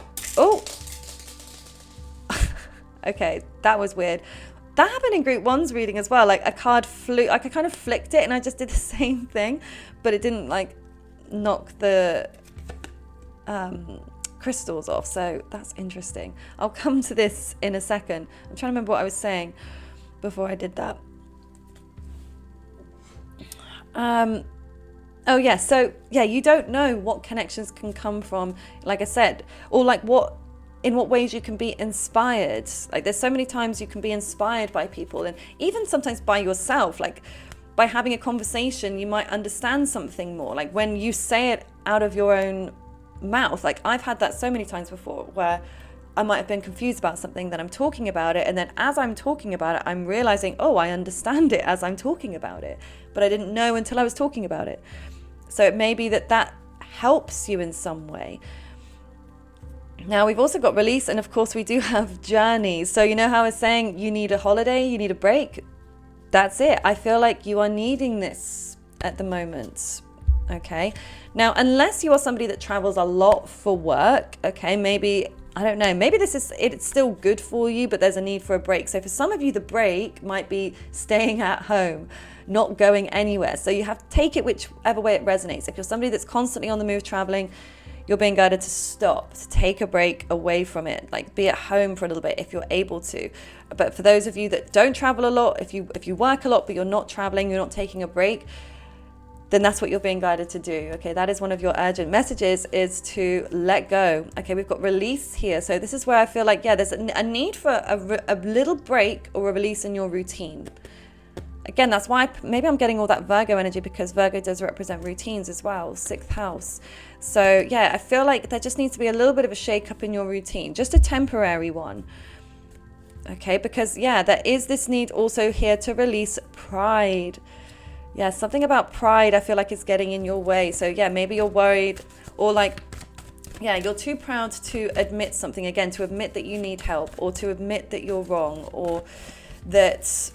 okay, that was weird. That happened in group 1's reading as well. Like a card flew, like I kind of flicked it and I just did the same thing, but it didn't like knock the crystals off. So that's interesting. I'll come to this in a second. I'm trying to remember what I was saying before I did that. Oh yeah, so yeah, you don't know what connections can come from, like I said, or like in what ways you can be inspired. Like there's so many times you can be inspired by people, and even sometimes by yourself. Like by having a conversation, you might understand something more. Like when you say it out of your own mouth, like I've had that so many times before where I might have been confused about something, that I'm talking about it, and then as I'm talking about it, I'm realizing, oh, I understand it as I'm talking about it, but I didn't know until I was talking about it. So it may be that helps you in some way. Now we've also got release, and of course we do have journey. So you know how I was saying you need a holiday, you need a break? That's it. I feel like you are needing this at the moment. Okay. Now, unless you are somebody that travels a lot for work, okay, maybe, I don't know, maybe it's still good for you, but there's a need for a break. So for some of you, the break might be staying at home, not going anywhere. So you have to take it whichever way it resonates. If you're somebody that's constantly on the move traveling, you're being guided to stop, to take a break away from it, like be at home for a little bit if you're able to. But for those of you that don't travel a lot, if you work a lot but you're not traveling, you're not taking a break, then that's what you're being guided to do. Okay, that is one of your urgent messages, is to let go. Okay, we've got release here. So this is where I feel like, yeah, there's a need for a little break or a release in your routine. Again, that's why maybe I'm getting all that Virgo energy, because Virgo does represent routines as well, 6th house. So yeah, I feel like there just needs to be a little bit of a shake up in your routine, just a temporary one. Okay, because yeah, there is this need also here to release pride. Yeah, something about pride I feel like is getting in your way. So yeah, maybe you're worried, or like, yeah, you're too proud to admit something, again, to admit that you need help, or to admit that you're wrong, or that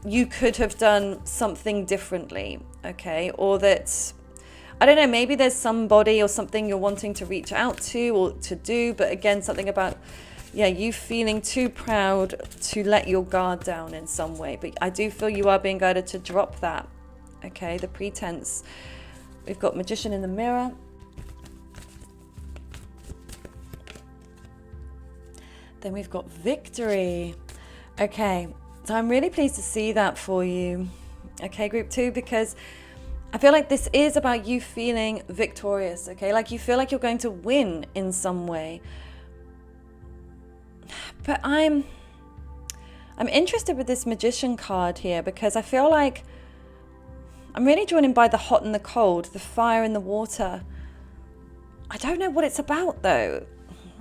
you could have done something differently, okay? Or that, I don't know, maybe there's somebody or something you're wanting to reach out to or to do, but again, something about, yeah, you feeling too proud to let your guard down in some way. But I do feel you are being guided to drop that, okay? The pretense. We've got Magician in the mirror. Then we've got Victory. Okay, so I'm really pleased to see that for you, okay, group 2, because I feel like this is about you feeling victorious, okay? Like you feel like you're going to win in some way. But I'm interested with this Magician card here, because I feel like I'm really drawn in by the hot and the cold, the fire and the water. I don't know what it's about though,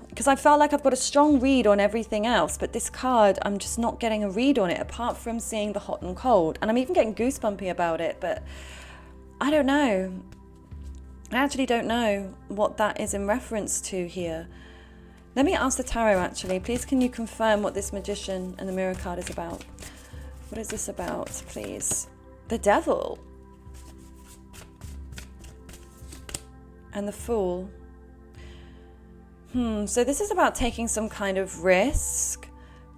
because I felt like I've got a strong read on everything else, but this card, I'm just not getting a read on it apart from seeing the hot and cold. And I'm even getting goosebumpy about it, but I don't know. I actually don't know what that is in reference to here. Let me ask the tarot actually. Please can you confirm what this Magician and the Mirror card is about? What is this about, please? The Devil. And the Fool. So this is about taking some kind of risk,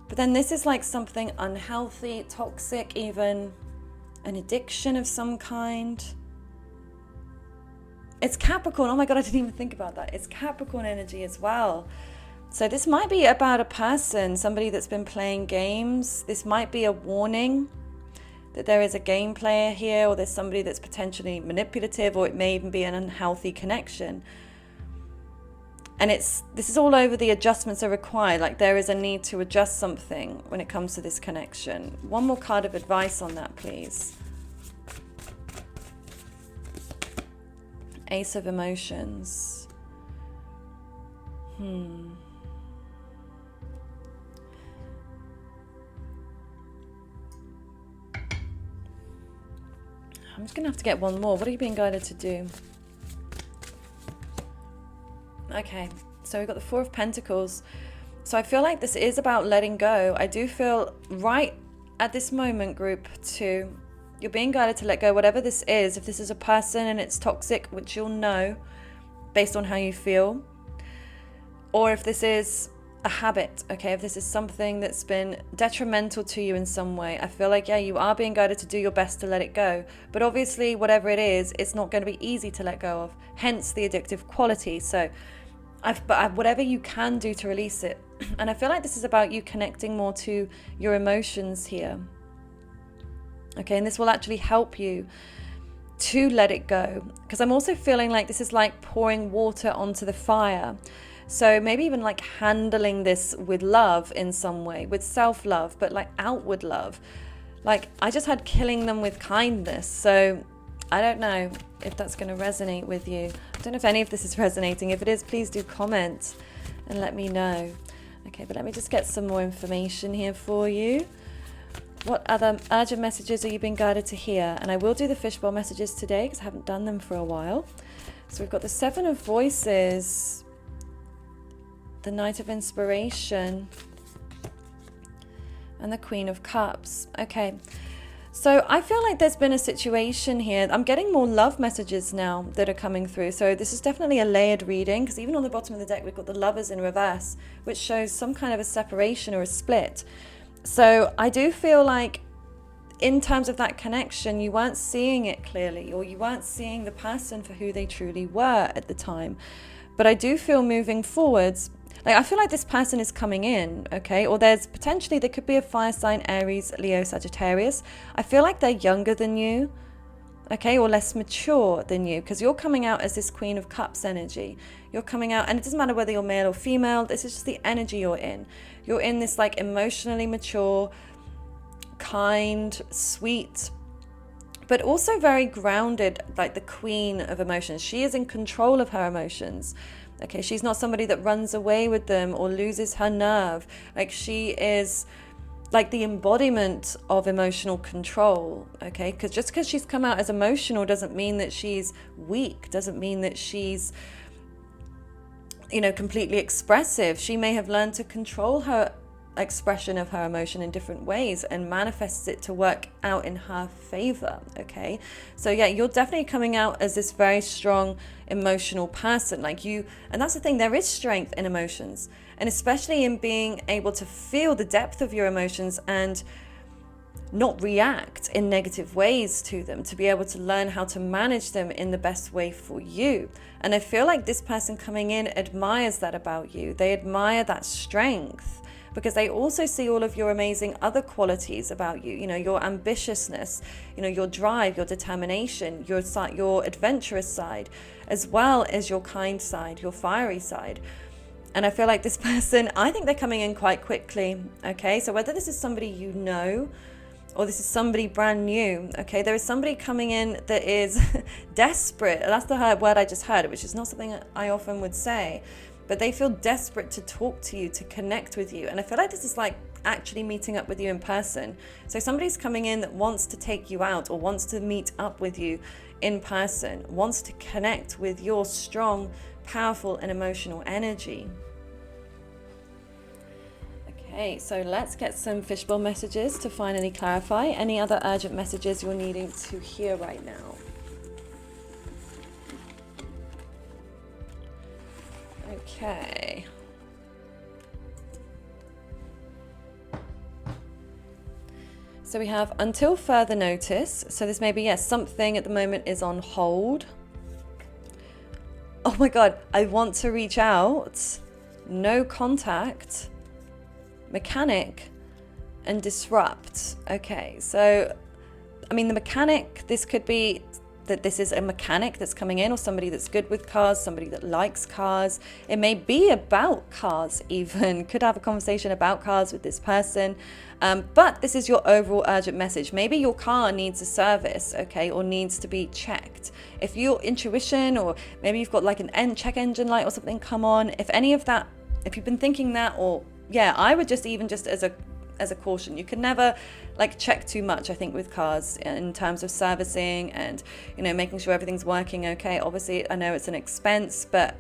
but then this is like something unhealthy, toxic, even an addiction of some kind. It's Capricorn. Oh my God, I didn't even think about that. It's Capricorn energy as well. So this might be about a person, somebody that's been playing games. This might be a warning that there is a game player here, or there's somebody that's potentially manipulative, or it may even be an unhealthy connection. And this is all over the adjustments are required. Like there is a need to adjust something when it comes to this connection. One more card of advice on that, please. Ace of Emotions. I'm just going to have to get one more. What are you being guided to do? Okay, so we've got the Four of Pentacles. So I feel like this is about letting go. I do feel right at this moment, group 2, you're being guided to let go, whatever this is. If this is a person and it's toxic, which you'll know based on how you feel, or if this is a habit, okay, if this is something that's been detrimental to you in some way, I feel like, yeah, you are being guided to do your best to let it go. But obviously, whatever it is, it's not going to be easy to let go of, hence the addictive quality. So whatever you can do to release it. And I feel like this is about you connecting more to your emotions here. Okay, and this will actually help you to let it go. Because I'm also feeling like this is like pouring water onto the fire. So maybe even like handling this with love in some way, with self-love, but like outward love. Like, I just had killing them with kindness. So I don't know if that's going to resonate with you. I don't know if any of this is resonating. If it is, please do comment and let me know. Okay, but let me just get some more information here for you. What other urgent messages are you being guided to hear? And I will do the fishbowl messages today because I haven't done them for a while. So we've got the Seven of Voices, the Knight of Inspiration, and the Queen of Cups. Okay, so I feel like there's been a situation here. I'm getting more love messages now that are coming through. So this is definitely a layered reading, because even on the bottom of the deck, we've got the Lovers in reverse, which shows some kind of a separation or a split. So I do feel like in terms of that connection, you weren't seeing it clearly, or you weren't seeing the person for who they truly were at the time. But I do feel moving forwards, like I feel like this person is coming in, okay? Or there could be a fire sign, Aries, Leo, Sagittarius. I feel like they're younger than you, okay? Or less mature than you, because you're coming out as this Queen of Cups energy. You're coming out, and it doesn't matter whether you're male or female, this is just the energy you're in. You're in this like emotionally mature, kind, sweet, but also very grounded, like the queen of emotions. She is in control of her emotions. Okay, she's not somebody that runs away with them or loses her nerve. Like, she is like the embodiment of emotional control. Okay, because just because she's come out as emotional doesn't mean that she's weak, doesn't mean that she's, completely expressive. She may have learned to control her expression of her emotion in different ways and manifests it to work out in her favor. Okay, so yeah, you're definitely coming out as this very strong emotional person. Like, you, and that's the thing, there is strength in emotions, and especially in being able to feel the depth of your emotions and not react in negative ways to them, to be able to learn how to manage them in the best way for you. And I feel like this person coming in admires that about you. They admire that strength, because they also see all of your amazing other qualities about you, your ambitiousness, your drive, your determination, your adventurous side, as well as your kind side, your fiery side. And I feel like this person, I think they're coming in quite quickly, okay? So whether this is somebody you know, or this is somebody brand new, okay? There is somebody coming in that is desperate. That's the word I just heard, which is not something I often would say. But they feel desperate to talk to you, to connect with you. And I feel like this is like actually meeting up with you in person. So somebody's coming in that wants to take you out, or wants to meet up with you in person, wants to connect with your strong, powerful, and emotional energy. Okay, so let's get some fishbowl messages to finally clarify. Any other urgent messages you're needing to hear right now? Okay. So we have until further notice. So this may be, yes, something at the moment is on hold. Oh my God, I want to reach out. No contact. Mechanic and disrupt. Okay, so I mean, the mechanic, this could be that this is a mechanic that's coming in, or somebody that's good with cars, somebody that likes cars. It may be about cars even. Could have a conversation about cars with this person. But this is your overall urgent message. Maybe your car needs a service, okay, or needs to be checked. If your intuition, or maybe you've got like an check engine light or something come on, if any of that, if you've been thinking that, or yeah, I would just as a caution, you can never like check too much, I think, with cars in terms of servicing and making sure everything's working okay. Obviously, I know it's an expense, but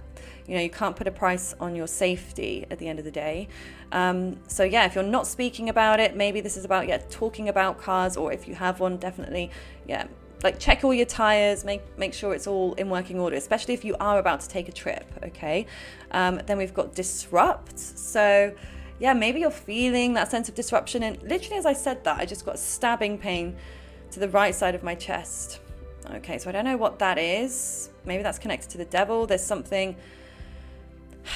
you can't put a price on your safety at the end of the day. So yeah, if you're not speaking about it, maybe this is about talking about cars, or if you have one, definitely like check all your tires, make sure it's all in working order, especially if you are about to take a trip. Okay, then we've got disrupt. So yeah, maybe you're feeling that sense of disruption, and literally as I said that, I just got a stabbing pain to the right side of my chest. Okay, so I don't know what that is. Maybe that's connected to the devil. There's something,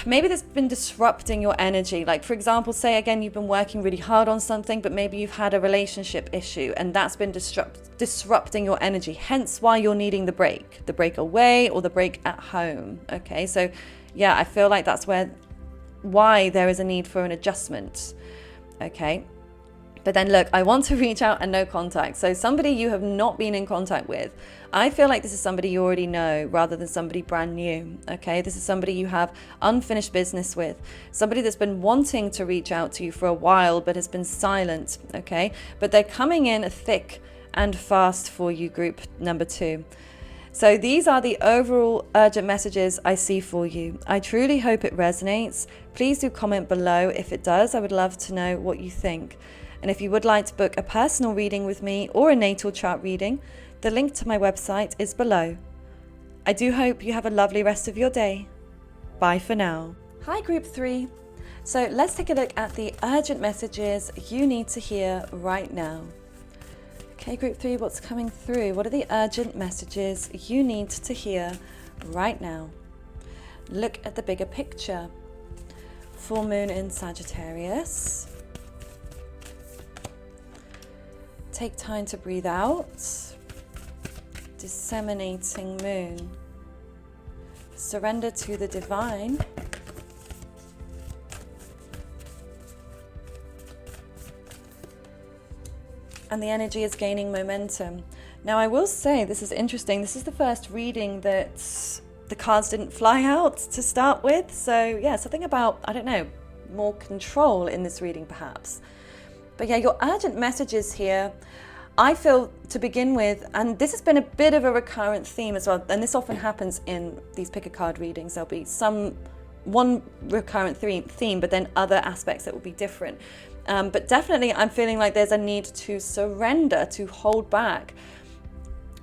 maybe that's been disrupting your energy. Like, for example, say again, you've been working really hard on something, but maybe you've had a relationship issue, and that's been disrupting your energy. Hence why you're needing the break away, or the break at home. Okay, so yeah, I feel like that's why there is a need for an adjustment. Okay, But then look, I want to reach out and no contact. So somebody you have not been in contact with, I feel like this is somebody you already know rather than somebody brand new, okay? This is somebody you have unfinished business with, somebody that's been wanting to reach out to you for a while but has been silent, okay? But they're coming in thick and fast for you, group number 2. So these are the overall urgent messages I see for you. I truly hope it resonates. Please do comment below if it does. I would love to know what you think. And if you would like to book a personal reading with me or a natal chart reading, the link to my website is below. I do hope you have a lovely rest of your day. Bye for now. Hi, group 3. So let's take a look at the urgent messages you need to hear right now. Okay, group 3, what's coming through? What are the urgent messages you need to hear right now? Look at the bigger picture. Full moon in Sagittarius. Take time to breathe out. Disseminating moon. Surrender to the divine. And the energy is gaining momentum. Now, I will say, this is interesting. This is the first reading that the cards didn't fly out to start with. So yeah, something about, I don't know, more control in this reading perhaps. But yeah, your urgent messages here, I feel, to begin with, and this has been a bit of a recurrent theme as well, and this often happens in these pick a card readings. There'll be one recurrent theme, but then other aspects that will be different. But definitely I'm feeling like there's a need to surrender, to hold back.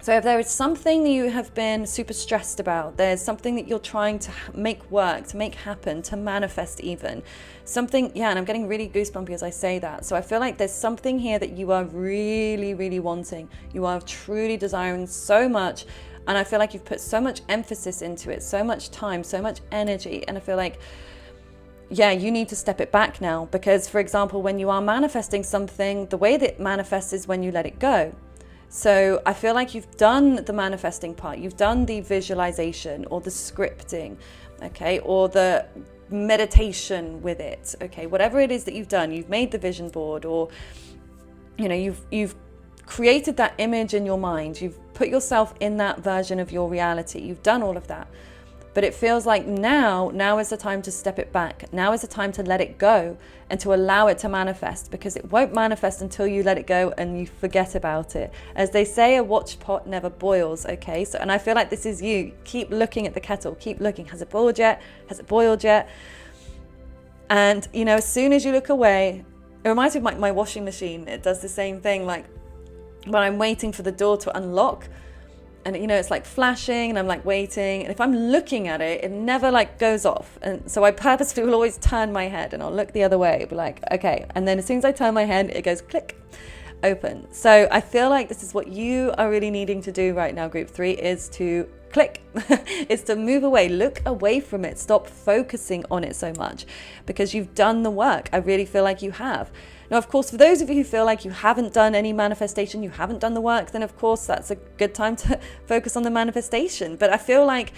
So if there is something you have been super stressed about, there's something that you're trying to make work, to make happen, to manifest even, something, yeah, and I'm getting really goosebumpy as I say that. So I feel like there's something here that you are really, really wanting. You are truly desiring so much. And I feel like you've put so much emphasis into it, so much time, so much energy. And I feel like, yeah, you need to step it back now. Because, for example, when you are manifesting something, the way that it manifests is when you let it go. So I feel like you've done the manifesting part, you've done the visualization or the scripting, okay, or the meditation with it, okay, whatever it is that you've done, you've made the vision board, or, you know, you've created that image in your mind, you've put yourself in that version of your reality, you've done all of that. But it feels like now is the time to step it back. Now is the time to let it go and to allow it to manifest, because it won't manifest until you let it go and you forget about it. As they say, a watch pot never boils, okay? So, and I feel like this is you. Keep looking at the kettle, keep looking. Has it boiled yet? Has it boiled yet? And, you know, as soon as you look away, it reminds me of my washing machine. It does the same thing. Like when I'm waiting for the door to unlock, and you know, it's like flashing and I'm like waiting, and if I'm looking at it, it never like goes off. And so I purposefully will always turn my head and I'll look the other way, be like, okay. And then as soon as I turn my head, it goes click, open. So I feel like this is what you are really needing to do right now, group 3, is to click. It's to move away, look away from it, stop focusing on it so much, because you've done the work. I really feel like you have. Now, of course, for those of you who feel like you haven't done any manifestation, you haven't done the work, then of course that's a good time to focus on the manifestation. But I feel like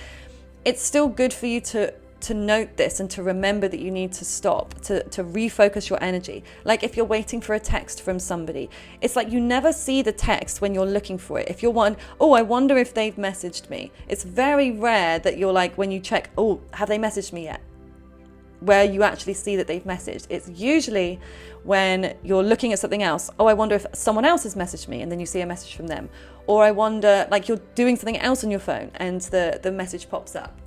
it's still good for you to note this and to remember that you need to stop, to refocus your energy. Like if you're waiting for a text from somebody, it's like you never see the text when you're looking for it. If you're I wonder if they've messaged me. It's very rare that you're like, when you check, oh, have they messaged me yet? Where you actually see that they've messaged. It's usually when you're looking at something else. Oh, I wonder if someone else has messaged me, and then you see a message from them. Or I wonder, like you're doing something else on your phone and the message pops up.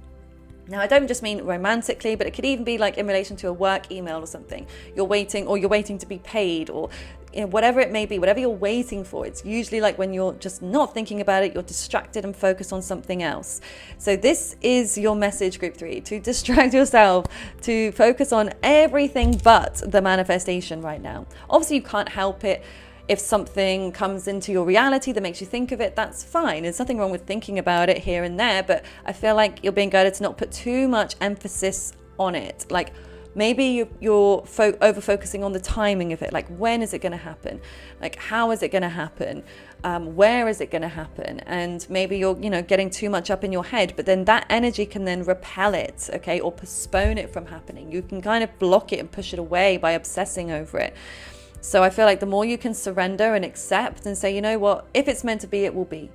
Now, I don't just mean romantically, but it could even be like in relation to a work email or something. You're waiting to be paid, or you know, whatever it may be, whatever you're waiting for. It's usually like when you're just not thinking about it, you're distracted and focused on something else. So this is your message, group 3, to distract yourself, to focus on everything but the manifestation right now. Obviously, you can't help it. If something comes into your reality that makes you think of it, that's fine. There's nothing wrong with thinking about it here and there, but I feel like you're being guided to not put too much emphasis on it. Like maybe you're over-focusing on the timing of it. Like, when is it going to happen? Like, how is it going to happen? Where is it going to happen? And maybe you're, getting too much up in your head, but then that energy can then repel it, okay, or postpone it from happening. You can kind of block it and push it away by obsessing over it. So I feel like the more you can surrender and accept and say, you know what, if it's meant to be, it will be.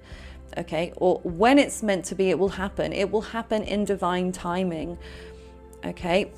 Okay. Or when it's meant to be, it will happen. It will happen in divine timing. Okay.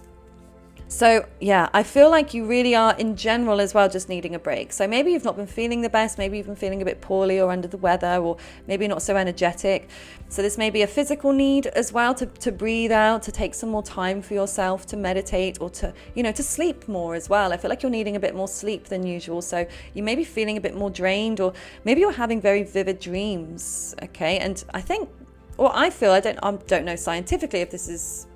So yeah, I feel like you really are in general as well just needing a break. So maybe you've not been feeling the best, maybe you've been feeling a bit poorly or under the weather, or maybe not so energetic. So this may be a physical need as well, to breathe out, to take some more time for yourself, to meditate, or to, to sleep more as well. I feel like you're needing a bit more sleep than usual. So you may be feeling a bit more drained, or maybe you're having very vivid dreams. Okay. And I think, or I feel, I don't know scientifically if this is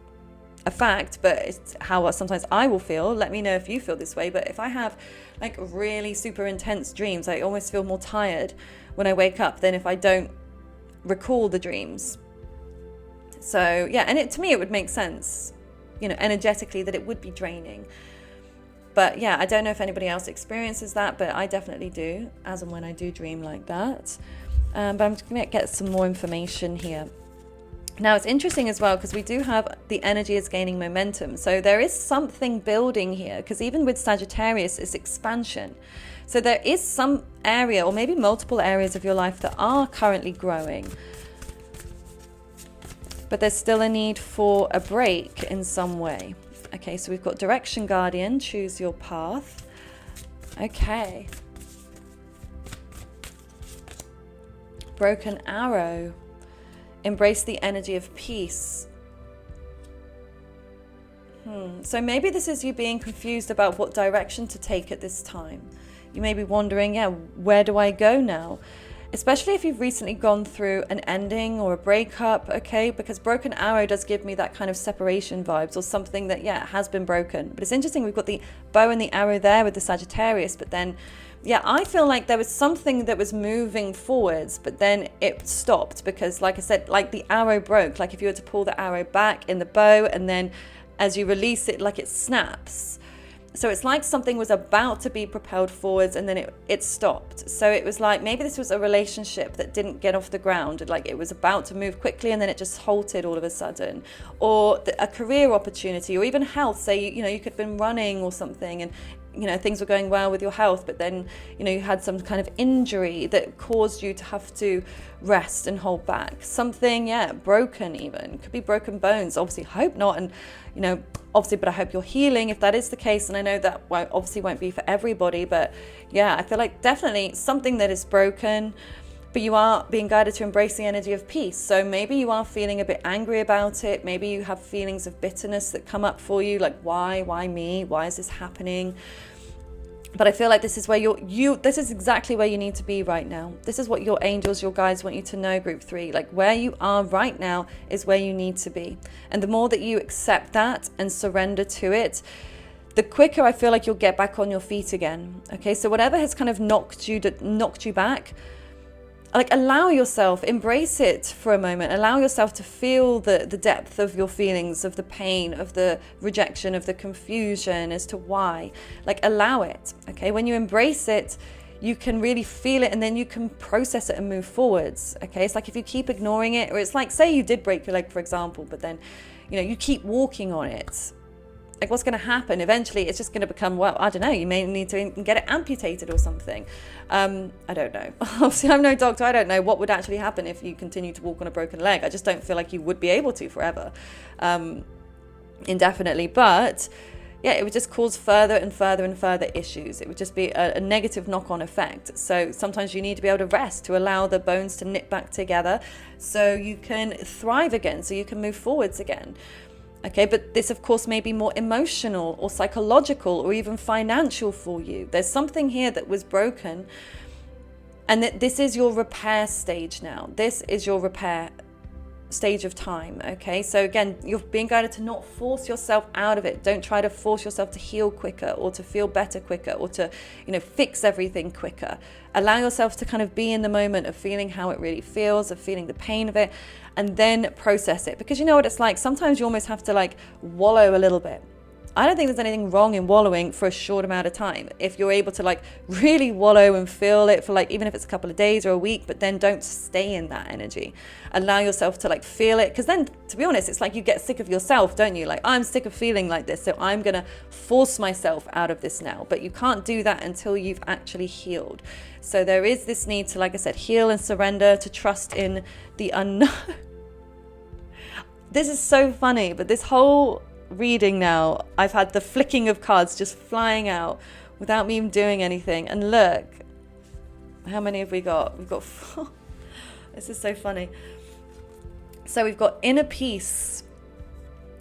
a fact, but it's how sometimes I will feel. Let me know if you feel this way. But if I have like really super intense dreams, I almost feel more tired when I wake up than if I don't recall the dreams. So yeah, and to me it would make sense, energetically, that it would be draining. But yeah, I don't know if anybody else experiences that, but I definitely do, as and when I do dream like that. But I'm just going to get some more information here. Now it's interesting as well, because we do have the energy is gaining momentum. So there is something building here, because even with Sagittarius, it's expansion. So there is some area, or maybe multiple areas of your life that are currently growing. But there's still a need for a break in some way. Okay, so we've got Direction Guardian, choose your path. Okay. Broken Arrow. Embrace the energy of peace. So maybe this is you being confused about what direction to take at this time. You may be wondering, where do I go now? Especially if you've recently gone through an ending or a breakup, okay? Because Broken Arrow does give me that kind of separation vibes, or something that, has been broken. But it's interesting, we've got the bow and the arrow there with the Sagittarius, but then I feel like there was something that was moving forwards, but then it stopped because, like I said, like the arrow broke. Like if you were to pull the arrow back in the bow, and then as you release it, like it snaps. So it's like something was about to be propelled forwards, and then it stopped. So it was like maybe this was a relationship that didn't get off the ground. Like it was about to move quickly, and then it just halted all of a sudden. Or a career opportunity, or even health. Say, you could have been running or something, and things were going well with your health, but then, you had some kind of injury that caused you to have to rest and hold back. Something, broken even. Could be broken bones. Obviously, hope not. And, obviously, but I hope you're healing if that is the case. And I know that won't be for everybody, but I feel like definitely something that is broken, but you are being guided to embrace the energy of peace. So maybe you are feeling a bit angry about it. Maybe you have feelings of bitterness that come up for you, like why me? Why is this happening? But I feel like this is where this is exactly where you need to be right now. This is what your angels, your guides want you to know, group 3. Like where you are right now is where you need to be. And the more that you accept that and surrender to it, the quicker I feel like you'll get back on your feet again. Okay, so whatever has kind of knocked you back, like allow yourself, embrace it for a moment, allow yourself to feel the depth of your feelings, of the pain, of the rejection, of the confusion as to why. Like allow it. Okay, when you embrace it, you can really feel it, and then you can process it and move forwards. Okay, it's like if you keep ignoring it, or it's like, say you did break your leg, for example, but then you keep walking on it. Like what's going to happen eventually? It's just going to become, I don't know, you may need to get it amputated or something. I don't know. Obviously, I'm no doctor. I don't know what would actually happen if you continue to walk on a broken leg. I just don't feel like you would be able to forever, indefinitely. But it would just cause further and further and further issues. It would just be a negative knock-on effect. So sometimes you need to be able to rest, to allow the bones to knit back together so you can thrive again, so you can move forwards again. Okay, but this, of course, may be more emotional or psychological or even financial for you. There's something here that was broken, and that this is your repair stage now. This is your repair stage of time. Okay, so again, you're being guided to not force yourself out of it. Don't try to force yourself to heal quicker or to feel better quicker or to fix everything quicker. Allow yourself to kind of be in the moment of feeling how it really feels, of feeling the pain of it, and then process it. Because you know what it's like, sometimes you almost have to like wallow a little bit. I don't think there's anything wrong in wallowing for a short amount of time. If you're able to like really wallow and feel it for like, even if it's a couple of days or a week, but then don't stay in that energy. Allow yourself to like feel it. Because then, to be honest, it's like you get sick of yourself, don't you? Like, I'm sick of feeling like this, so I'm going to force myself out of this now. But you can't do that until you've actually healed. So there is this need to, like I said, heal and surrender, to trust in the unknown. This is so funny, but this whole reading now, I've had the flicking of cards just flying out without me even doing anything. And look, how many have we got? We've got 4. This is so funny. So we've got inner peace.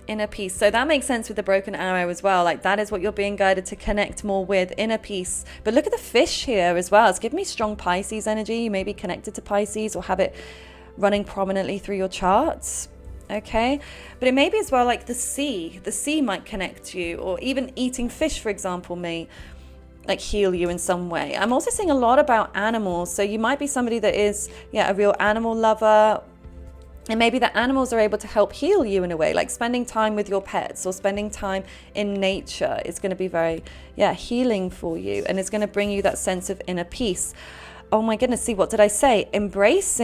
Inner peace. So that makes sense with the broken arrow as well. Like, that is what you're being guided to connect more with, inner peace. But look at the fish here as well. It's giving me strong Pisces energy. You may be connected to Pisces or have it running prominently through your charts. Okay, but it may be as well like the sea might connect you, or even eating fish, for example, may like heal you in some way. I'm also seeing a lot about animals. So you might be somebody that is, a real animal lover. And maybe the animals are able to help heal you in a way, like spending time with your pets or spending time in nature is going to be very, healing for you. And it's going to bring you that sense of inner peace. Oh my goodness, see, what did I say? Embrace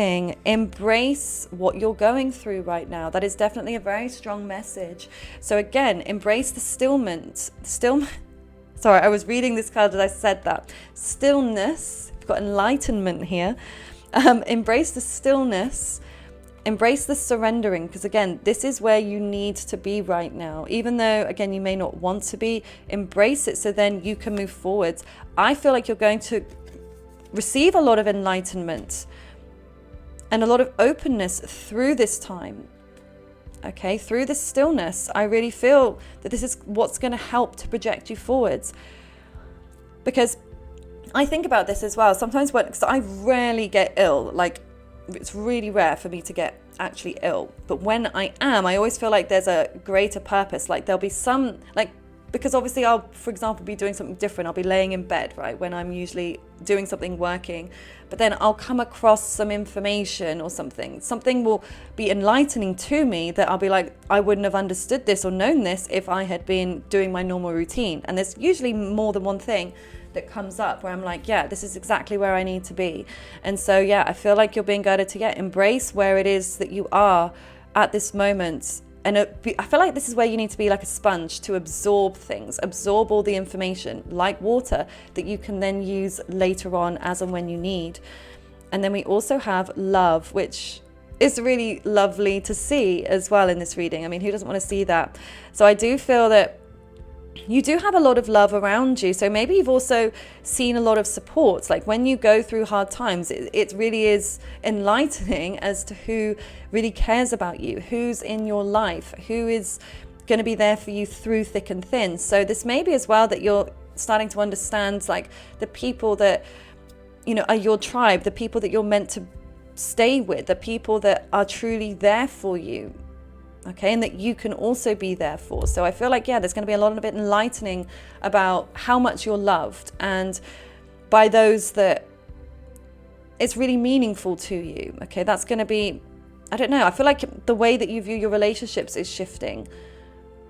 what you're going through right now. That is definitely a very strong message. So again, embrace the stillness. Sorry, I was reading this card as I said that. Stillness, you've got enlightenment here. Embrace the stillness. Embrace the surrendering, because again, this is where you need to be right now. Even though, again, you may not want to be, embrace it so then you can move forwards. I feel like you're going to receive a lot of enlightenment and a lot of openness through this time. Okay, through this stillness, I really feel that this is what's going to help to project you forwards. Because I think about this as well. Sometimes because I rarely get ill, like it's really rare for me to get actually ill. But when I am, I always feel like there's a greater purpose. Like there'll be some, like, because obviously I'll, for example, be doing something different. I'll be laying in bed, right, when I'm usually doing something, working. But then I'll come across some information or something. Something will be enlightening to me that I'll be like, I wouldn't have understood this or known this if I had been doing my normal routine. And there's usually more than one thing that comes up where I'm like, this is exactly where I need to be. And so, I feel like you're being guided to embrace where it is that you are at this moment. And I feel like this is where you need to be like a sponge to absorb things, absorb all the information like water that you can then use later on as and when you need. And then we also have love, which is really lovely to see as well in this reading. I mean, who doesn't want to see that? So I do feel that you do have a lot of love around you. So maybe you've also seen a lot of support. Like when you go through hard times, it really is enlightening as to who really cares about you, who's in your life, who is going to be there for you through thick and thin. So this may be as well that you're starting to understand like the people that, are your tribe, the people that you're meant to stay with, the people that are truly there for you. Okay, and that you can also be there for. So I feel like, there's going to be a lot of it enlightening about how much you're loved, and by those that it's really meaningful to you. Okay, that's going to be, I don't know, I feel like the way that you view your relationships is shifting,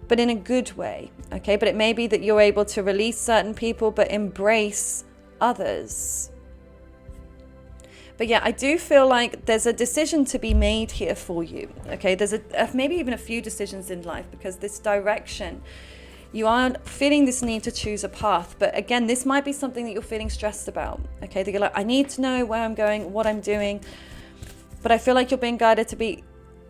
but in a good way. Okay, but it may be that you're able to release certain people, but embrace others. But I do feel like there's a decision to be made here for you. Okay, there's maybe even a few decisions in life, because this direction, you are feeling this need to choose a path. But again, this might be something that you're feeling stressed about. Okay, that you're like, I need to know where I'm going, what I'm doing. But I feel like you're being guided to be,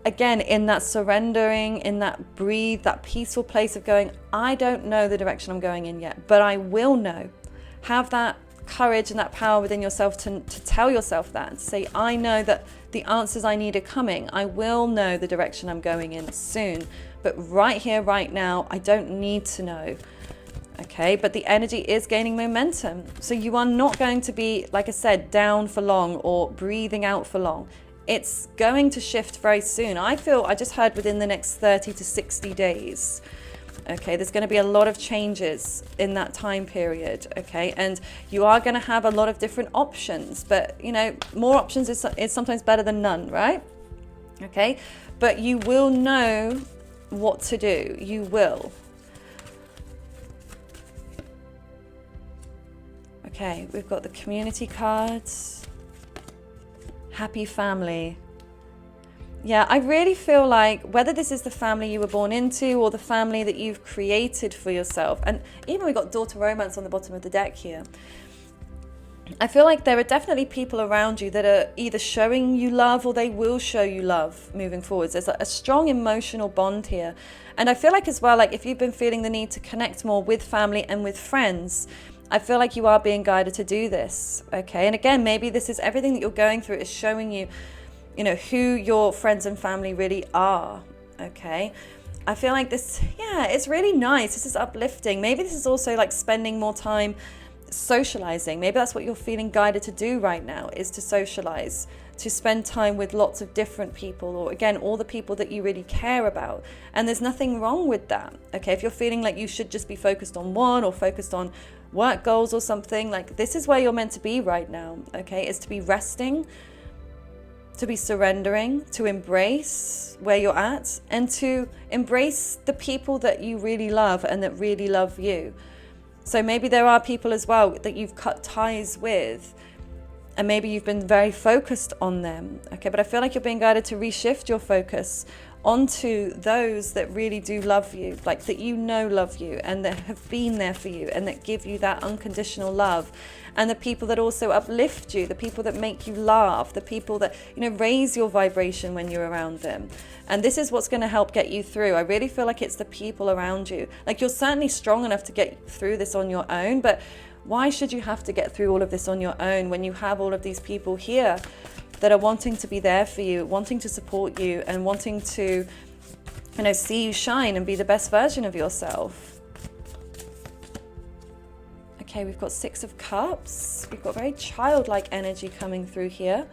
again, in that surrendering, in that breathe, that peaceful place of going, I don't know the direction I'm going in yet, but I will know. Have that courage and that power within yourself to tell yourself that, and say, I know that the answers I need are coming. I will know the direction I'm going in soon, but right here, right now, I don't need to know. Okay, but the energy is gaining momentum. So you are not going to be, like I said, down for long or breathing out for long. It's going to shift very soon. I just heard within the next 30 to 60 days. Okay, there's going to be a lot of changes in that time period. Okay, and you are going to have a lot of different options, but more options is sometimes better than none, right? Okay, but you will know what to do. You will. Okay, we've got the community cards. Happy family. Yeah, I really feel like whether this is the family you were born into or the family that you've created for yourself, and even we got daughter romance on the bottom of the deck here, I feel like there are definitely people around you that are either showing you love or they will show you love moving forwards. There's a strong emotional bond here. And I feel like as well, like if you've been feeling the need to connect more with family and with friends, I feel like you are being guided to do this, okay? And again, maybe this is everything that you're going through is showing you, you know, who your friends and family really are, okay? I feel like this, yeah, it's really nice. This is uplifting. Maybe this is also like spending more time socializing. Maybe that's what you're feeling guided to do right now, is to socialize, to spend time with lots of different people, or again, all the people that you really care about. And there's nothing wrong with that, okay? If you're feeling like you should just be focused on one or focused on work goals or something, like this is where you're meant to be right now, okay? Is to be resting, to be surrendering, to embrace where you're at, and to embrace the people that you really love and that really love you. So maybe there are people as well that you've cut ties with, and maybe you've been very focused on them, okay? But I feel like you're being guided to reshift your focus onto those that really do love you, like that you know love you and that have been there for you and that give you that unconditional love, and the people that also uplift you, the people that make you laugh, the people that, you know, raise your vibration when you're around them. And this is what's going to help get you through. I really feel like it's the people around you. Like you're certainly strong enough to get through this on your own, but why should you have to get through all of this on your own when you have all of these people here that are wanting to be there for you, wanting to support you, and wanting to, you know, see you shine and be the best version of yourself? Okay, we've got Six of Cups. We've got very childlike energy coming through here.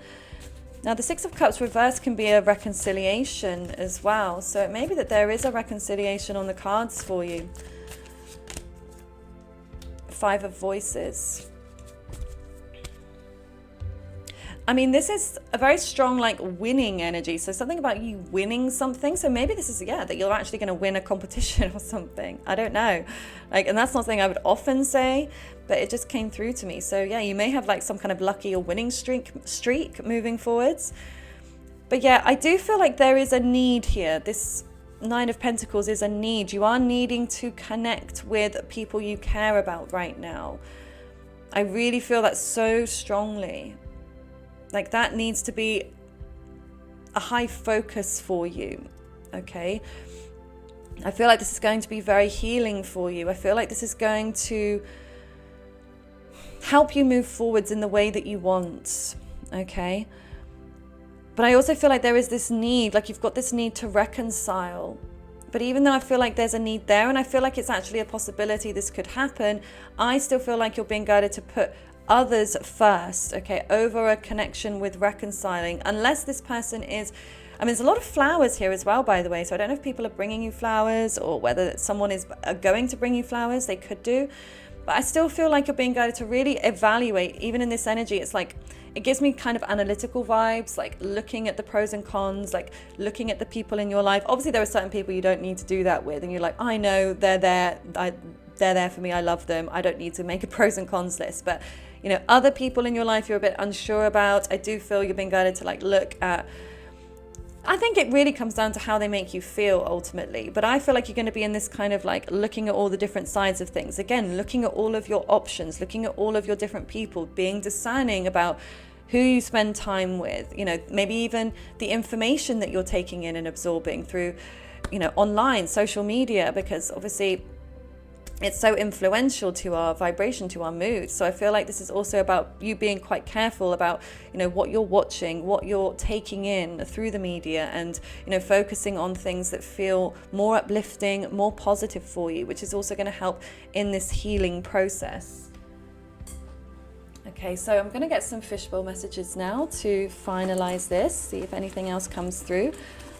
Now, the Six of Cups reverse can be a reconciliation as well. So it may be that there is a reconciliation on the cards for you. Five of Voices. I mean, this is a very strong, like, winning energy. So something about you winning something. So maybe this is, yeah, that you're actually going to win a competition or something. I don't know. Like, and that's not something I would often say, but it just came through to me. So yeah, you may have like some kind of lucky or winning streak moving forwards. But yeah, I do feel like there is a need here. This Nine of Pentacles is a need. You are needing to connect with people you care about right now. I really feel that so strongly. Like that needs to be a high focus for you, okay? I feel like this is going to be very healing for you. I feel like this is going to help you move forwards in the way that you want, okay? But I also feel like there is this need, like you've got this need to reconcile. But even though I feel like there's a need there, and I feel like it's actually a possibility this could happen, I still feel like you're being guided to put others first, okay, over a connection with reconciling, unless this person is, I mean, there's a lot of flowers here as well, by the way, so I don't know if people are bringing you flowers or whether someone is going to bring you flowers. They could do, but I still feel like you're being guided to really evaluate. Even in this energy, it's like, it gives me kind of analytical vibes, like looking at the pros and cons, like looking at the people in your life. Obviously there are certain people you don't need to do that with, and you're like, I know they're there, they're there for me, I love them, I don't need to make a pros and cons list. But you know, other people in your life you're a bit unsure about, I do feel you're being guided to like look at, I think it really comes down to how they make you feel ultimately. But I feel like you're going to be in this kind of like looking at all the different sides of things. Again, looking at all of your options, looking at all of your different people, being discerning about who you spend time with, you know, maybe even the information that you're taking in and absorbing through, you know, online, social media, because obviously it's so influential to our vibration, to our mood. So I feel like this is also about you being quite careful about, you know, what you're watching, what you're taking in through the media, and, you know, focusing on things that feel more uplifting, more positive for you, which is also going to help in this healing process. Okay, so I'm going to get some fishbowl messages now to finalize this, see if anything else comes through.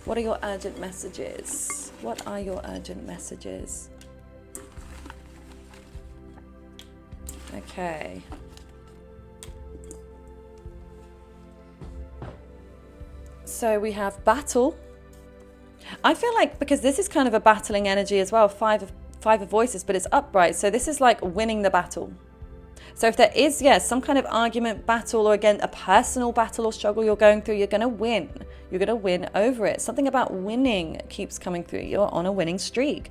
What are your urgent messages? What are your urgent messages? Okay. So we have battle. I feel like, because this is kind of a battling energy as well, five of voices, but it's upright. So this is like winning the battle. So if there is, some kind of argument, battle, or again, a personal battle or struggle you're going through, you're going to win. You're going to win over it. Something about winning keeps coming through. You're on a winning streak.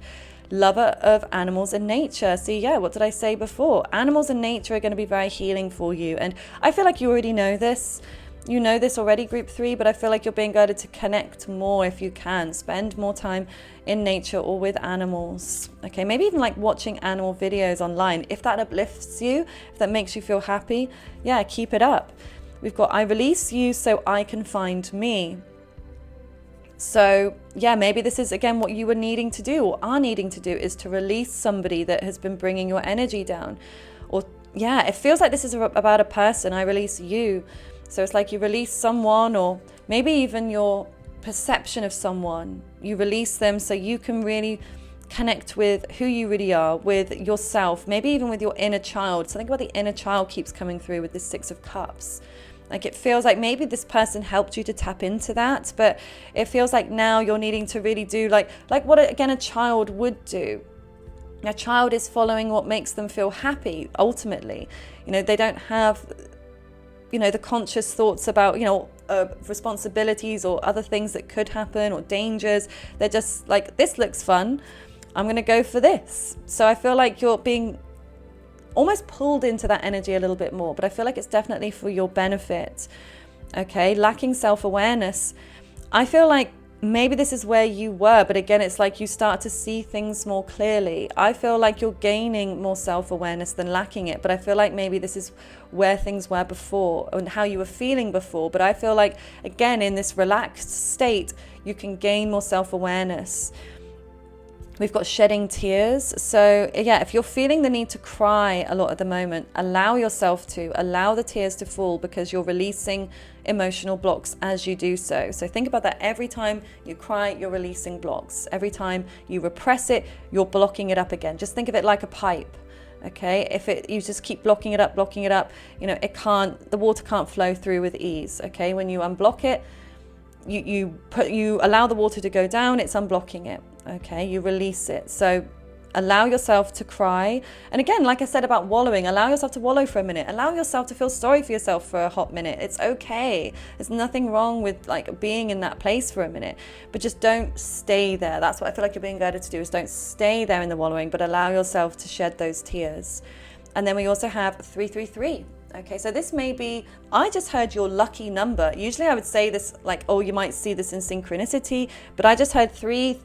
Lover of animals and nature. See, what did I say before? Animals and nature are going to be very healing for you. And I feel like you already know this. You know this already, group 3, but I feel like you're being guided to connect more if you can. Spend more time in nature or with animals. Okay, maybe even like watching animal videos online. If that uplifts you, if that makes you feel happy, keep it up. We've got, I release you so I can find me. So maybe this is again what you were needing to do or are needing to do, is to release somebody that has been bringing your energy down. Or it feels like this is about a person. I release you. So it's like you release someone, or maybe even your perception of someone. You release them so you can really connect with who you really are, with yourself, maybe even with your inner child. Something about the inner child keeps coming through with this 6 of Cups. Like it feels like maybe this person helped you to tap into that, but it feels like now you're needing to really do like what again a child would do. A child is following what makes them feel happy ultimately. They don't have the conscious thoughts about, responsibilities or other things that could happen or dangers. They're just like, this looks fun, I'm going to go for this. So I feel like you're being almost pulled into that energy a little bit more, but I feel like it's definitely for your benefit. Okay, lacking self-awareness. I feel like maybe this is where you were, but again, it's like you start to see things more clearly. I feel like you're gaining more self-awareness than lacking it, but I feel like maybe this is where things were before and how you were feeling before. But I feel like, again, in this relaxed state, you can gain more self-awareness. We've got shedding tears. So if you're feeling the need to cry a lot at the moment, allow yourself to, allow the tears to fall, because you're releasing emotional blocks as you do so. So think about that. Every time you cry, you're releasing blocks. Every time you repress it, you're blocking it up again. Just think of it like a pipe. Okay, you just keep blocking it up, the water can't flow through with ease. Okay, when you unblock it, you allow the water to go down, it's unblocking it. Okay, you release it. So allow yourself to cry. And again, like I said about wallowing, allow yourself to wallow for a minute. Allow yourself to feel sorry for yourself for a hot minute. It's okay. There's nothing wrong with like being in that place for a minute, but just don't stay there. That's what I feel like you're being guided to do, is don't stay there in the wallowing, but allow yourself to shed those tears. And then we also have 333. Okay, so this may be, I just heard your lucky number. Usually I would say this like, oh, you might see this in synchronicity, but I just heard 3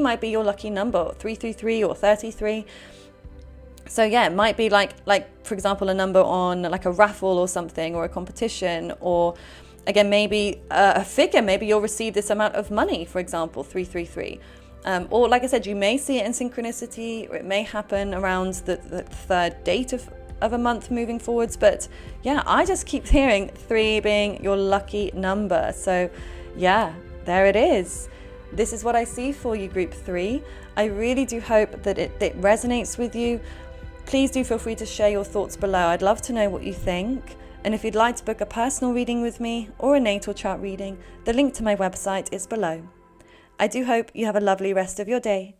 might be your lucky number, 333 or 33. So it might be like for example, a number on like a raffle or something, or a competition, or again, maybe a figure. Maybe you'll receive this amount of money, for example, 333. Or like I said, you may see it in synchronicity, or it may happen around the third date of a month moving forwards. But I just keep hearing 3 being your lucky number. So there it is. This is what I see for you, group 3. I really do hope that it resonates with you. Please do feel free to share your thoughts below. I'd love to know what you think. And if you'd like to book a personal reading with me or a natal chart reading, the link to my website is below. I do hope you have a lovely rest of your day.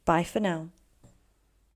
Bye for now.